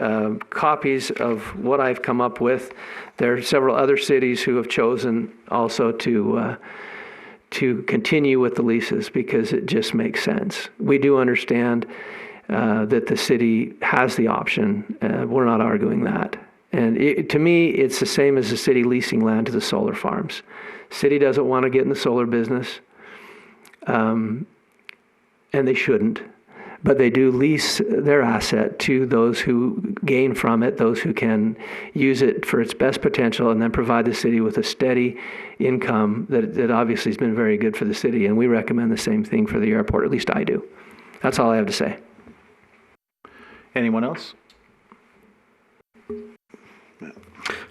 S6: copies of what I've come up with. There are several other cities who have chosen also to continue with the leases because it just makes sense. We do understand that the city has the option. We're not arguing that. And to me, it's the same as the city leasing land to the solar farms. City doesn't want to get in the solar business, and they shouldn't. but they do lease their asset to those who gain from it, those who can use it for its best potential, and then provide the city with a steady income that obviously has been very good for the city. And we recommend the same thing for the airport, at least I do. That's all I have to say.
S3: Anyone else?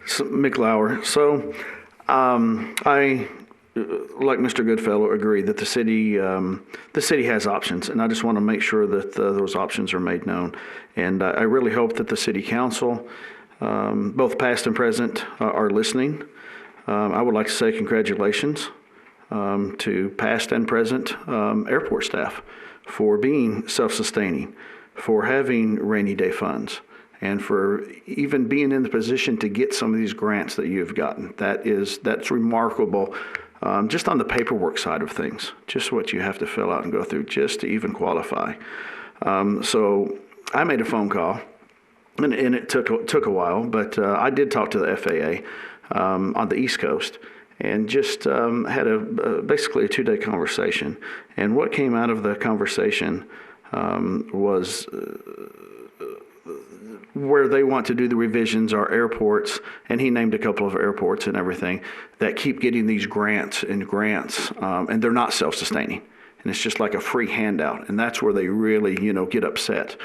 S12: So, McLauer. So, I, like Mr. Goodfellow, agree that the city has options, and I just want to make sure that those options are made known. And I really hope that the city council, both past and present, are listening. I would like to say congratulations to past and present airport staff for being self-sustaining, for having rainy day funds, and for even being in the position to get some of these grants that you've gotten. That's remarkable, just on the paperwork side of things, just what you have to fill out and go through just to even qualify. So I made a phone call, and it took a while, but I did talk to the FAA on the East Coast, and just had basically a 2-day conversation. And what came out of the conversation was where they want to do the revisions are airports, and he named a couple of airports and everything that keep getting these grants, and they're not self-sustaining, and it's just like a free handout, and that's where they really get upset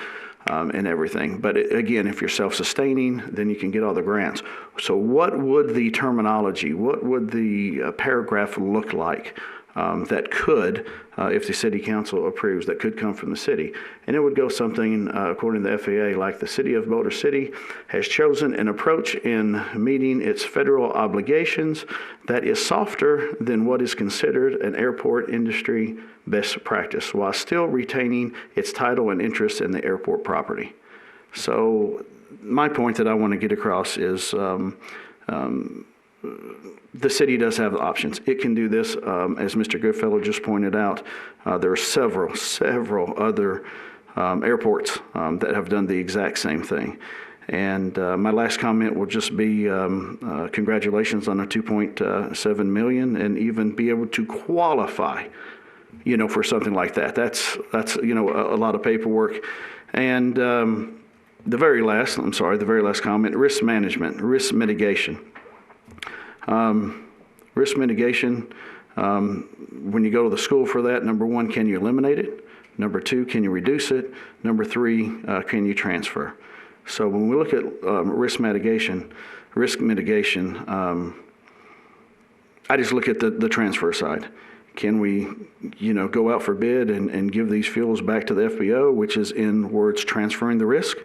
S12: and everything. But again, if you're self-sustaining, then you can get all the grants. So what would the terminology, what would the paragraph look like that could, if the city council approves, that could come from the city? And it would go something, according to the FAA, like the city of Boulder City has chosen an approach in meeting its federal obligations that is softer than what is considered an airport industry best practice, while still retaining its title and interest in the airport property. So my point that I want to get across is the city does have options. It can do this, as Mr. Goodfellow just pointed out. There are several other airports that have done the exact same thing. And my last comment will just be congratulations on the $2.7 million, and even be able to qualify, for something like that. That's a lot of paperwork. And the very last comment: risk management, risk mitigation. Risk mitigation, when you go to the school for that, number one, can you eliminate it? Number two, can you reduce it? Number three, can you transfer? So when we look at risk mitigation, I just look at the transfer side. Can we, go out for bid and give these fuels back to the FBO, which is in words transferring the risk,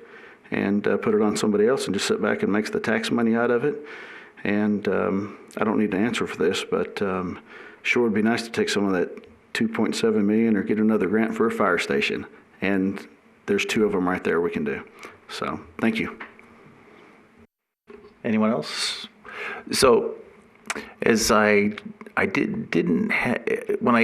S12: and put it on somebody else and just sit back and makes the tax money out of it? And I don't need to answer for this, but sure would be nice to take some of that $2.7 million or get another grant for a fire station. And there's 2 of them right there we can do. So thank you.
S3: Anyone else? So as when I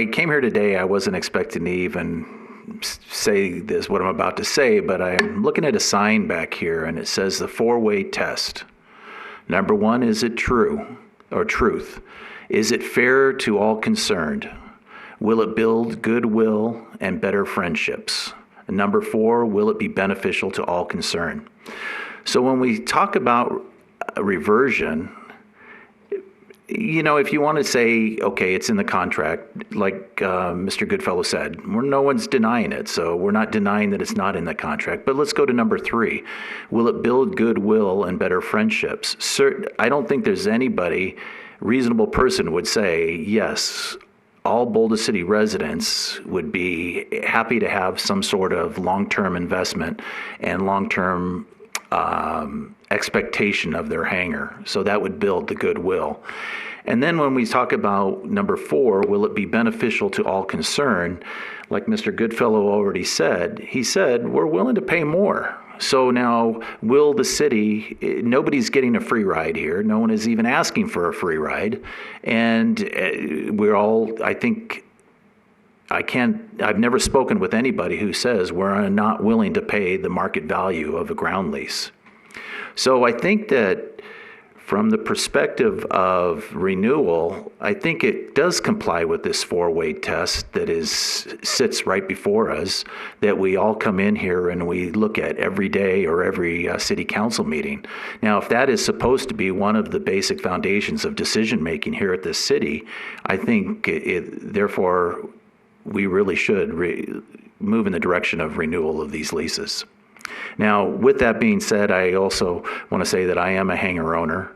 S3: came here today, I wasn't expecting to even say this, what I'm about to say, but I'm looking at a sign back here, and it says the 4-way test. Number 1, is it true or truth? Is it fair to all concerned? Will it build goodwill and better friendships? And number 4, will it be beneficial to all concerned? So when we talk about reversion, if you want to say, okay, it's in the contract, like Mr. Goodfellow said, no one's denying it, so we're not denying that it's not in the contract. But let's go to number 3. Will it build goodwill and better friendships? I don't think there's anybody, reasonable person would say, yes, all Boulder City residents would be happy to have some sort of long-term investment and long-term expectation of their hangar. So that would build the goodwill. And then when we talk about number 4, will it be beneficial to all concerned? Like Mr. Goodfellow already said, he said, we're willing to pay more. So now, will the city, nobody's getting a free ride here. No one is even asking for a free ride. And we're all, I've never spoken with anybody who says we're not willing to pay the market value of a ground lease. So I think that From the perspective of renewal, I think it does comply with this four-way test that sits right before us, that we all come in here and we look at every day or every city council meeting. Now, if that is supposed to be one of the basic foundations of decision-making here at this city, I think therefore we really should move in the direction of renewal of these leases. Now, with that being said, I also want to say that I am a hangar owner,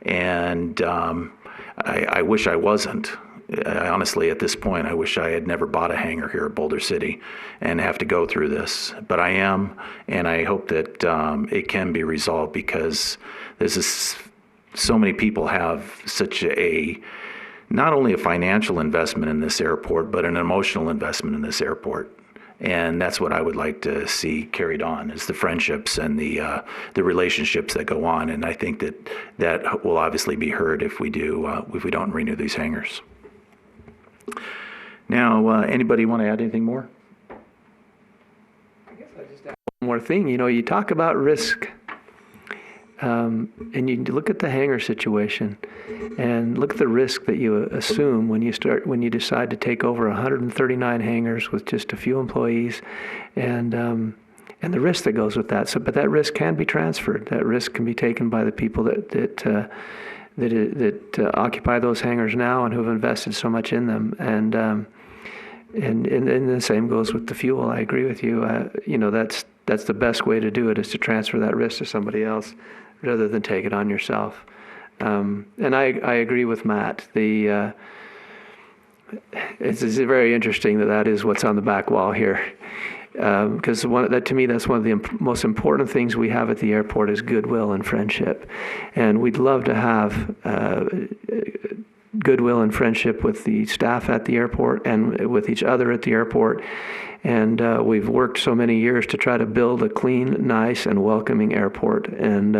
S3: and I wish I wasn't. Honestly, at this point, I wish I had never bought a hangar here at Boulder City and have to go through this. But I am, and I hope that it can be resolved, because this is so many people have such not only a financial investment in this airport, but an emotional investment in this airport. And that's what I would like to see carried on, is the friendships and the relationships that go on. And I think that will obviously be hurt if we don't renew these hangars. Now, anybody want to add anything more?
S6: I guess I just add one more thing. You talk about risk, and you look at the hangar situation, and look at the risk that you assume when you decide to take over 139 hangars with just a few employees, and the risk that goes with that. But that risk can be transferred. That risk can be taken by the people that occupy those hangars now and who have invested so much in them. And the same goes with the fuel. I agree with you. That's the best way to do it, is to transfer that risk to somebody else rather than take it on yourself. And I agree with Matt. It's very interesting that is what's on the back wall here. Because to me, that's one of the most important things we have at the airport, is goodwill and friendship. And we'd love to have goodwill and friendship with the staff at the airport and with each other at the airport. And we've worked so many years to try to build a clean, nice, and welcoming airport. And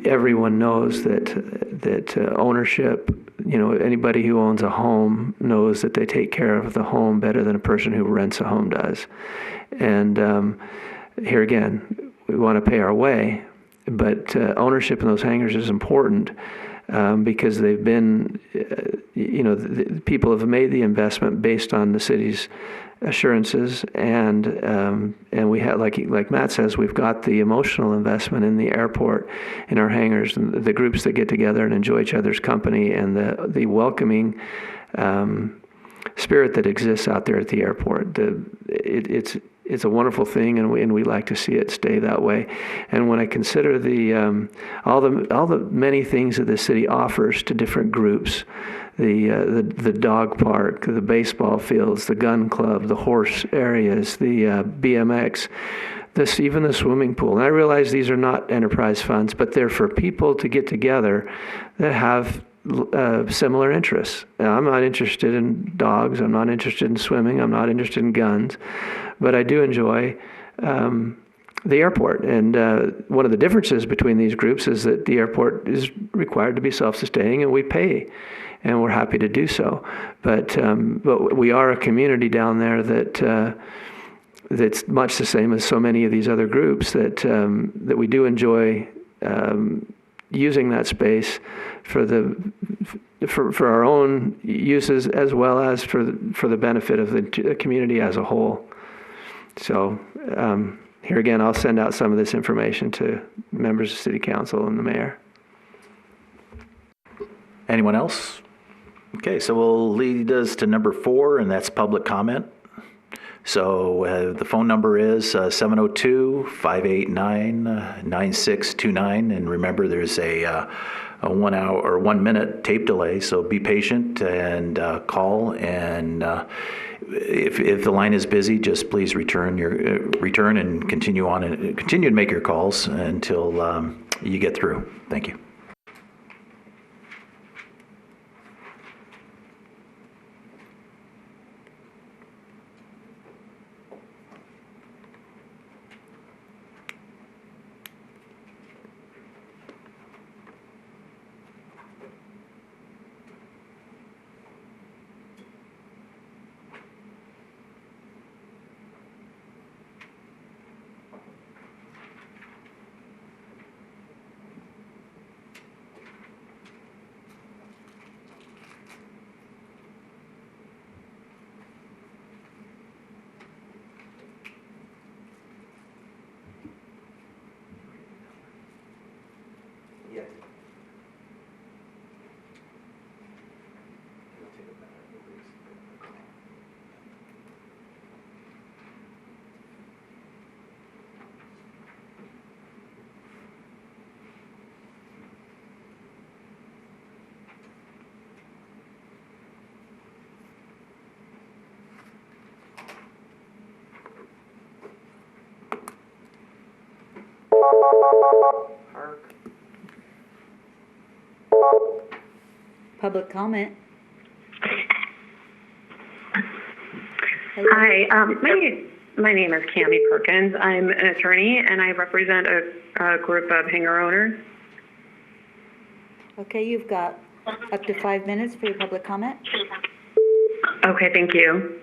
S6: everyone knows that ownership, anybody who owns a home knows that they take care of the home better than a person who rents a home does. And here again, we want to pay our way, but ownership in those hangars is important. Because they've been, the people have made the investment based on the city's assurances, and we have, like Matt says, we've got the emotional investment in the airport, in our hangars, and the groups that get together and enjoy each other's company, and the welcoming spirit that exists out there at the airport. It's a wonderful thing, and we like to see it stay that way. And when I consider all the many things that the city offers to different groups, the dog park, the baseball fields, the gun club, the horse areas, the BMX, even the swimming pool. And I realize these are not enterprise funds, but they're for people to get together that have similar interests. Now, I'm not interested in dogs. I'm not interested in swimming. I'm not interested in guns. But I do enjoy the airport. And one of the differences between these groups is that the airport is required to be self-sustaining, and we pay, and we're happy to do so. But we are a community down there that's much the same as so many of these other groups, that we do enjoy using that space for our own uses, as well as for the benefit of the community as a whole. So here again, I'll send out some of this information to members of City Council and the mayor.
S3: Anyone else? Okay, so we'll lead us to number 4, and that's public comment. So the phone number is 702-589-9629. And remember, there's a 1 hour or 1 minute tape delay, so be patient and call. And if the line is busy, just please return and continue to make your calls until you get through. Thank you.
S8: Public comment.
S15: Hi, my name is Cammie Perkins. I'm an attorney and I represent a group of hangar owners.
S8: Okay, you've got up to 5 minutes for your public comment.
S15: Okay, thank you.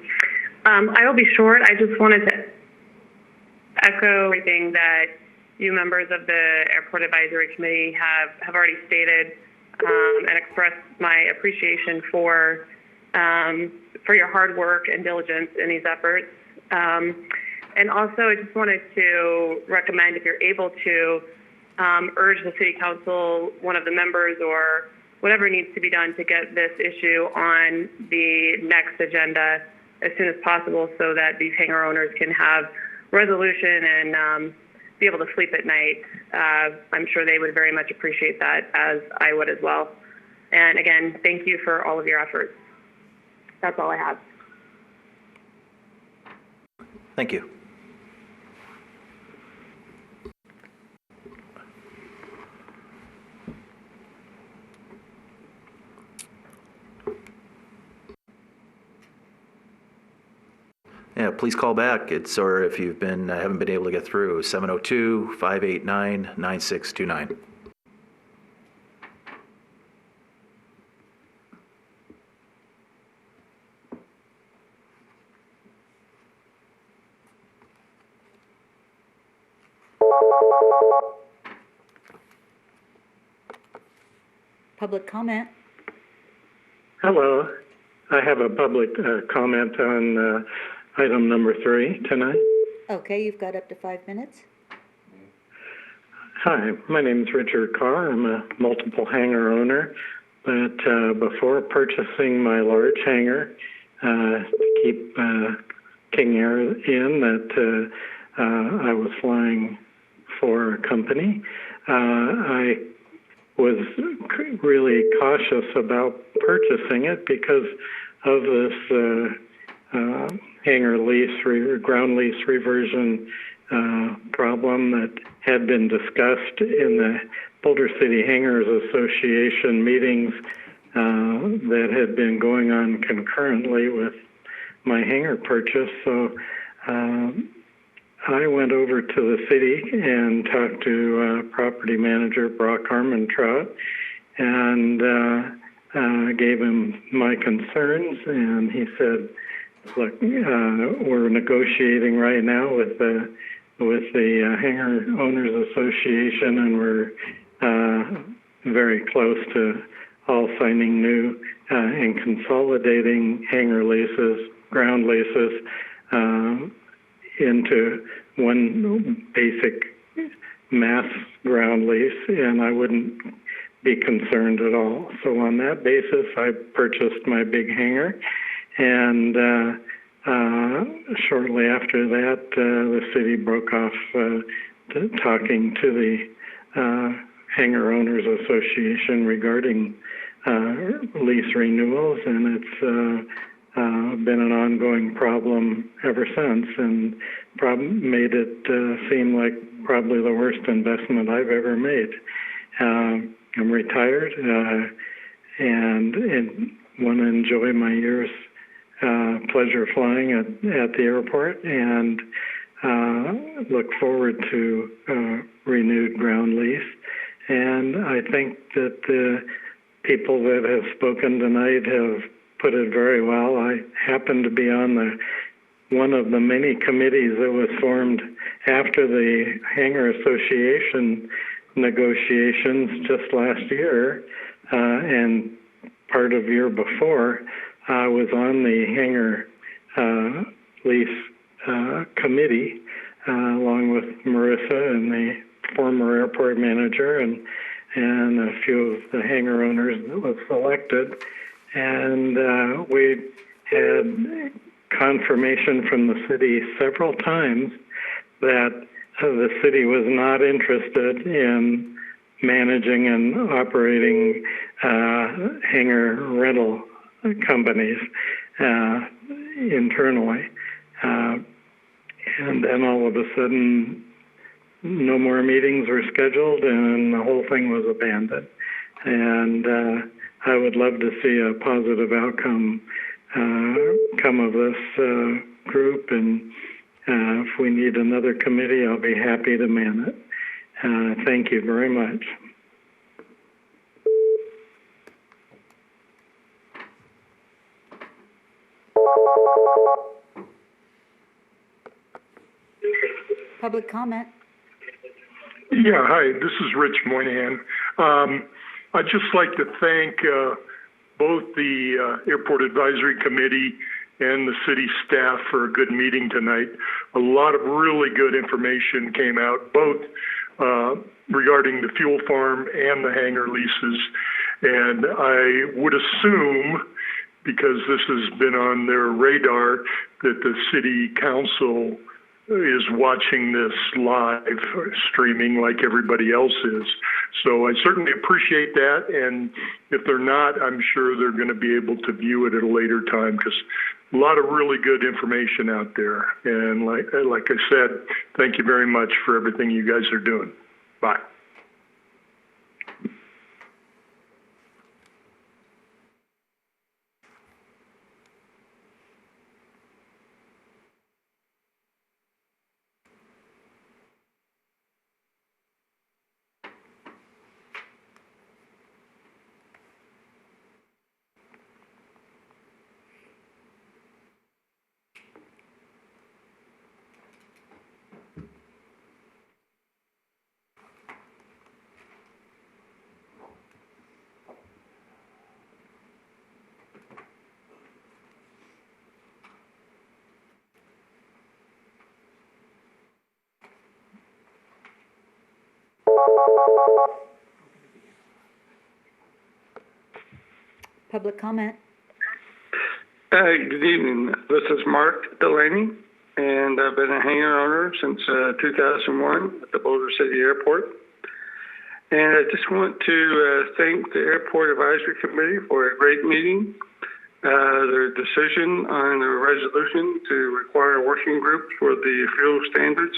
S15: I will be short. I just wanted to echo everything that you members of the Airport Advisory Committee have already stated, and express my appreciation for your hard work and diligence in these efforts. And also, I just wanted to recommend, if you're able to, urge the City Council, one of the members, or whatever needs to be done to get this issue on the next agenda as soon as possible, so that these hangar owners can have resolution and be able to sleep at night. I'm sure they would very much appreciate that, as I would as well. And again, thank you for all of your efforts. That's all I have.
S3: Thank you. Yeah, please call back. Or if you've been haven't been able to get through, 702-589-9629.
S8: Public comment.
S16: Hello. I have a public comment on item number 3 tonight.
S8: Okay, you've got up to 5 minutes.
S16: Hi, my name is Richard Carr. I'm a multiple hangar owner, but before purchasing my large hangar to keep King Air in that I was flying for a company, I was really cautious about purchasing it because of this hangar lease, ground lease reversion problem that had been discussed in the Boulder City Hangars Association meetings that had been going on concurrently with my hangar purchase. So I went over to the city and talked to property manager Brock Armentrout and gave him my concerns, and he said, look, we're negotiating right now with the Hangar Owners Association, and we're very close to all signing new and consolidating hangar leases, ground leases, into one basic mass ground lease, and I wouldn't be concerned at all. So on that basis, I purchased my big hangar, and shortly after that, the city broke off talking to the Hangar Owners Association regarding lease renewals, and it's been an ongoing problem ever since, and made it seem like probably the worst investment I've ever made. I'm retired and want to enjoy my year's pleasure flying at the airport, and look forward to renewed ground lease. And I think that the people that have spoken tonight have put it very well. I happen to be on one of the many committees that was formed after the Hangar Association negotiations just last year, and part of year before. I was on the hangar lease committee along with Marissa and the former airport manager and a few of the hangar owners that was selected. And we had confirmation from the city several times that the city was not interested in managing and operating hangar rental companies internally. And then all of a sudden, no more meetings were scheduled and the whole thing was abandoned. And I would love to see a positive outcome come of this group, and if we need another committee, I'll be happy to man it. Thank you very much.
S8: Public comment.
S5: Yeah, hi, this is Rich Moynihan. I'd just like to thank both the Airport Advisory Committee and the city staff for a good meeting tonight. A lot of really good information came out, both regarding the fuel farm and the hangar leases. And I would assume, because this has been on their radar, that the city council is watching this live streaming like everybody else is. So I certainly appreciate that, and if they're not, I'm sure they're going to be able to view it at a later time, because a lot of really good information out there. And like I said, thank you very much for everything you guys are doing. Bye.
S8: Public comment.
S17: Good evening. This is Mark Delaney, and I've been a hangar owner since 2001 at the Boulder City Airport. And I just want to thank the Airport Advisory Committee for a great meeting. Their decision on the resolution to require working groups for the fuel standards,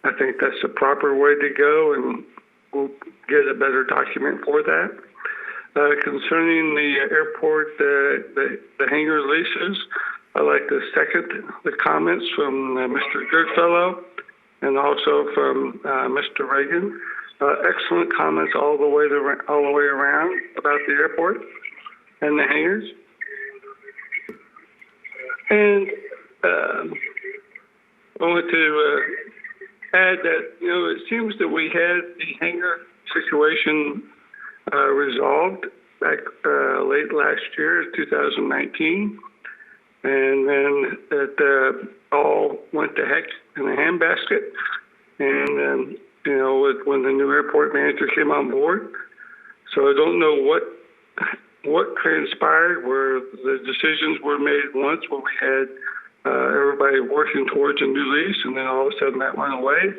S17: I think that's the proper way to go, and we'll get a better document for that. Concerning the airport, the hangar leases, I'd like to second the comments from Mr. Goodfellow and also from Mr. Reagan. Excellent comments all the way around about the airport and the hangars. And I want to add that, it seems that we had the hangar situation resolved back late last year, 2019, and then it all went to heck in a handbasket. And when the new airport manager came on board, so I don't know what transpired, where the decisions were made once, where we had everybody working towards a new lease, and then all of a sudden that went away.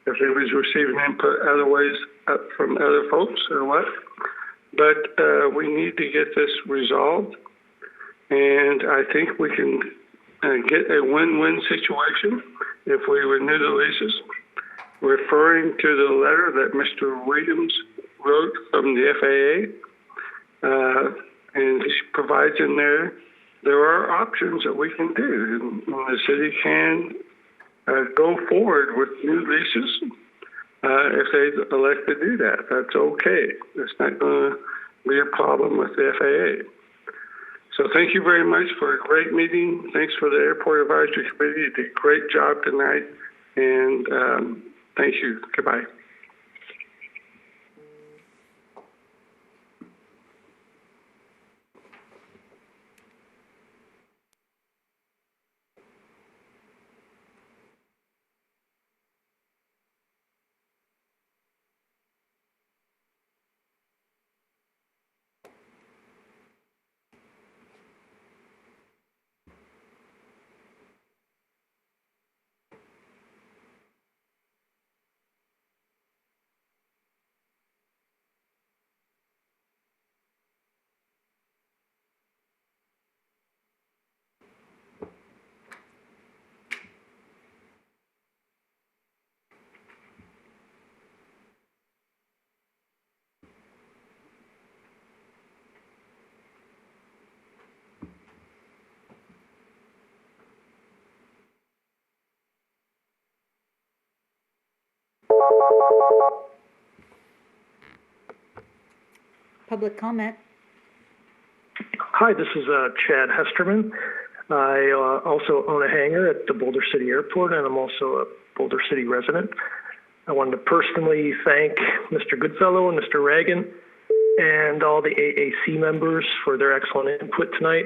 S17: If it was receiving input other ways from other folks or what. But we need to get this resolved. And I think we can get a win-win situation if we renew the leases. Referring to the letter that Mr. Williams wrote from the FAA, and he provides in there are options that we can do. And the city can go forward with new leases if they elect to do that. That's okay. It's not going to be a problem with the FAA. So thank you very much for a great meeting. Thanks for the Airport Advisory Committee. You did a great job tonight. And thank you. Goodbye.
S8: Public comment.
S18: Hi, this is Chad Hesterman. I also own a hangar at the Boulder City Airport, and I'm also a Boulder City resident. I wanted to personally thank Mr. Goodfellow and Mr. Reagan and all the AAC members for their excellent input tonight,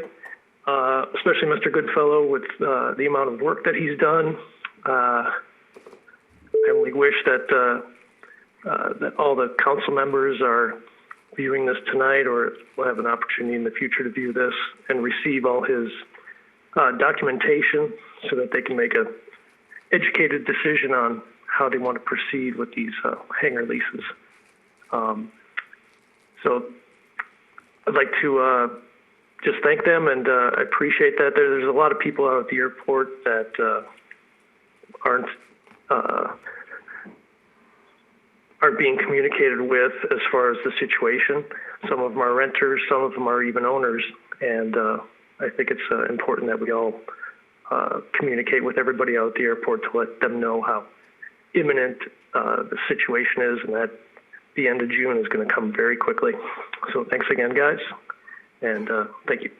S18: especially Mr. Goodfellow with the amount of work that he's done. I only wish that that all the council members are viewing this tonight or will have an opportunity in the future to view this and receive all his documentation so that they can make a educated decision on how they want to proceed with these hangar leases. So I'd like to just thank them, and I appreciate that. There's a lot of people out at the airport that aren't being communicated with as far as the situation. Some of them are renters, some of them are even owners, and I think it's important that we all communicate with everybody out at the airport to let them know how imminent the situation is, and that the end of June is going to come very quickly. So thanks again, guys, and thank you.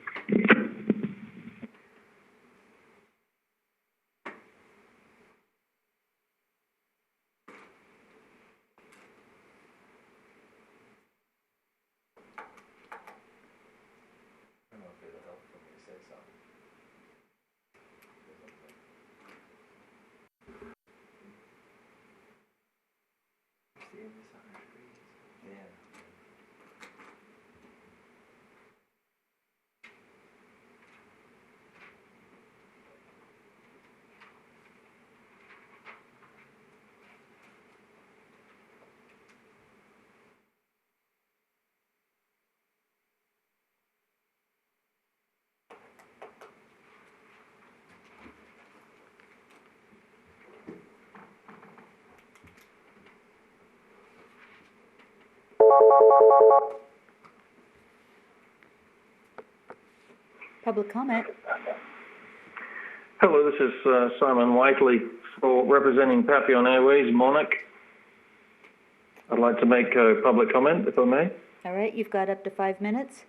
S8: Public comment.
S19: Hello, this is Simon Whiteley representing Papillon Airways, Monarch. I'd like to make a public comment, if I may.
S8: All right, you've got up to 5 minutes.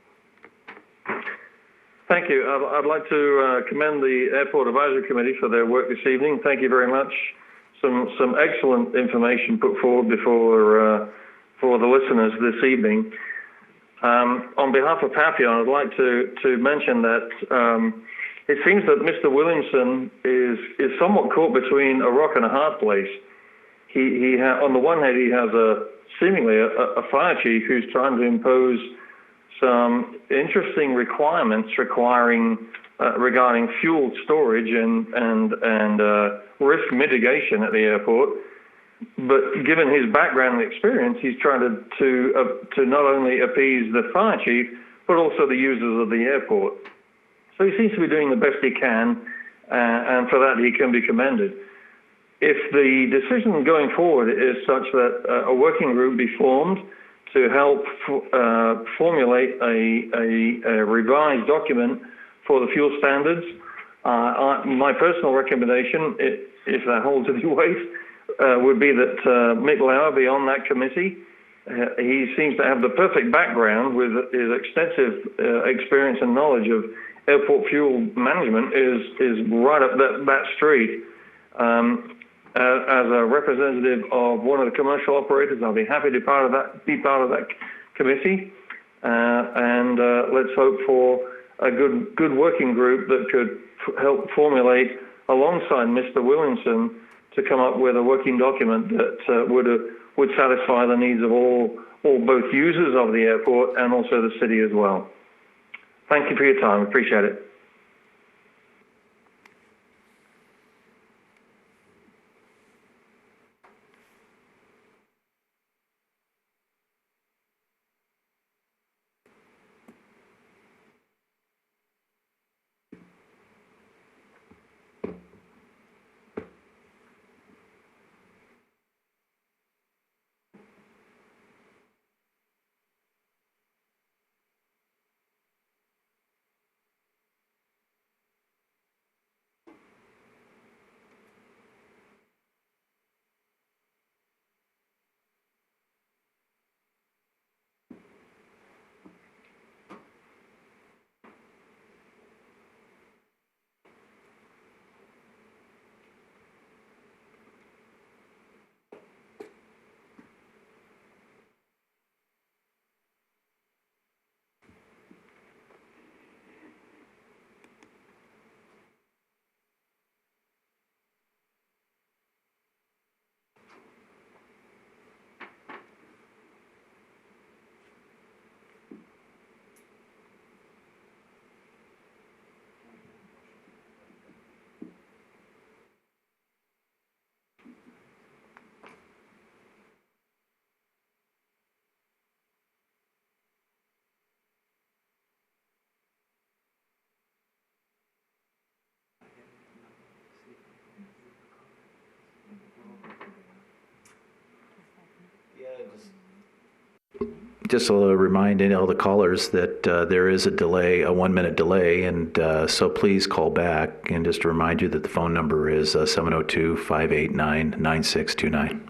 S19: Thank you. I'd like to commend the Airport Advisory Committee for their work this evening. Thank you very much. Some excellent information put forward before for the listeners this evening. On behalf of Papillon, I'd like to mention that it seems that Mr. Williamson is somewhat caught between a rock and a hard place. On the one hand, he has seemingly a fire chief who's trying to impose some interesting requirements regarding fuel storage and risk mitigation at the airport. But given his background and experience, he's trying to not only appease the fire chief, but also the users of the airport. So he seems to be doing the best he can, and for that he can be commended. If the decision going forward is such that a working group be formed to help formulate a revised document for the fuel standards, my personal recommendation, if that holds any weight, would be that Mick Lauer be on that committee. He seems to have the perfect background with his extensive experience and knowledge of airport fuel management is right up that street. As a representative of one of the commercial operators, I'll be happy to be part of that committee. And let's hope for a good working group that could help formulate alongside Mr. Williamson to come up with a working document that would satisfy the needs of all both users of the airport and also the city as well. Thank you for your time. Appreciate it.
S3: just a remind all the callers that there is a delay, a 1 minute delay, and so please call back. And just to remind you that the phone number is 702-589-9629.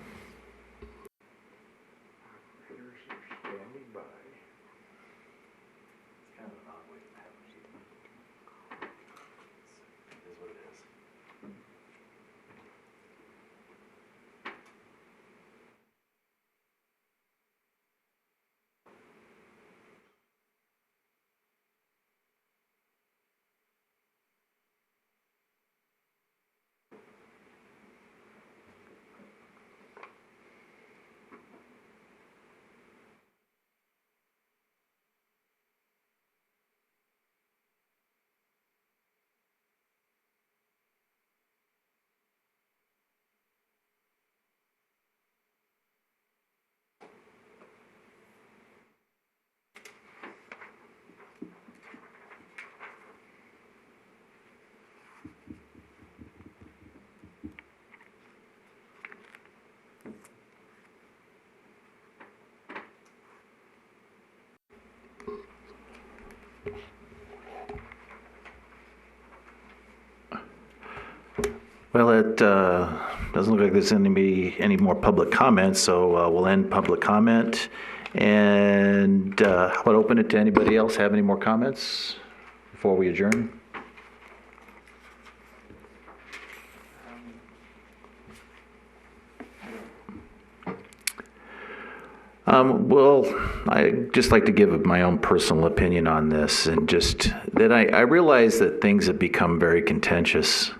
S3: Well, it doesn't look like there's going to be any more public comments, so we'll end public comment. And how about open it to anybody else? Have any more comments before we adjourn? Well, I'd just like to give my own personal opinion on this, and just that I realize that things have become very contentious.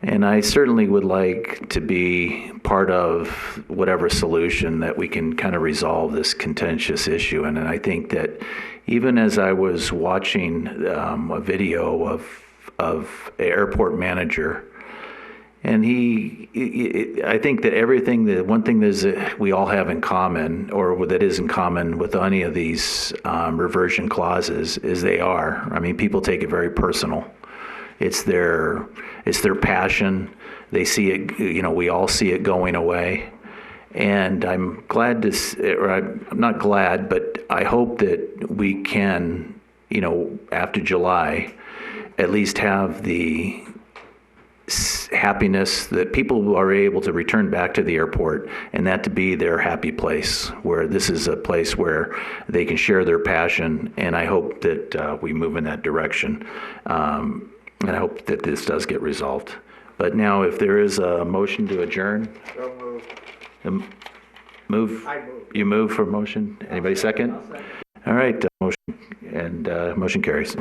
S3: And I certainly would like to be part of whatever solution that we can kind of resolve this contentious issue. And I think that even as I was watching a video of an airport manager, and I think that one thing that we all have in common, or that is in common with any of these reversion clauses, is I mean, people take it very personal. It's their passion. They see it, we all see it going away. And I'm glad I'm not glad, but I hope that we can, after July, at least have the happiness that people are able to return back to the airport, and that to be their happy place, where this is a place where they can share their passion. And I hope that we move in that direction. And I hope that this does get resolved. But now, if there is a motion to adjourn.
S14: So
S3: move.
S14: I move.
S3: You move for motion? Anybody second? All right, motion carries.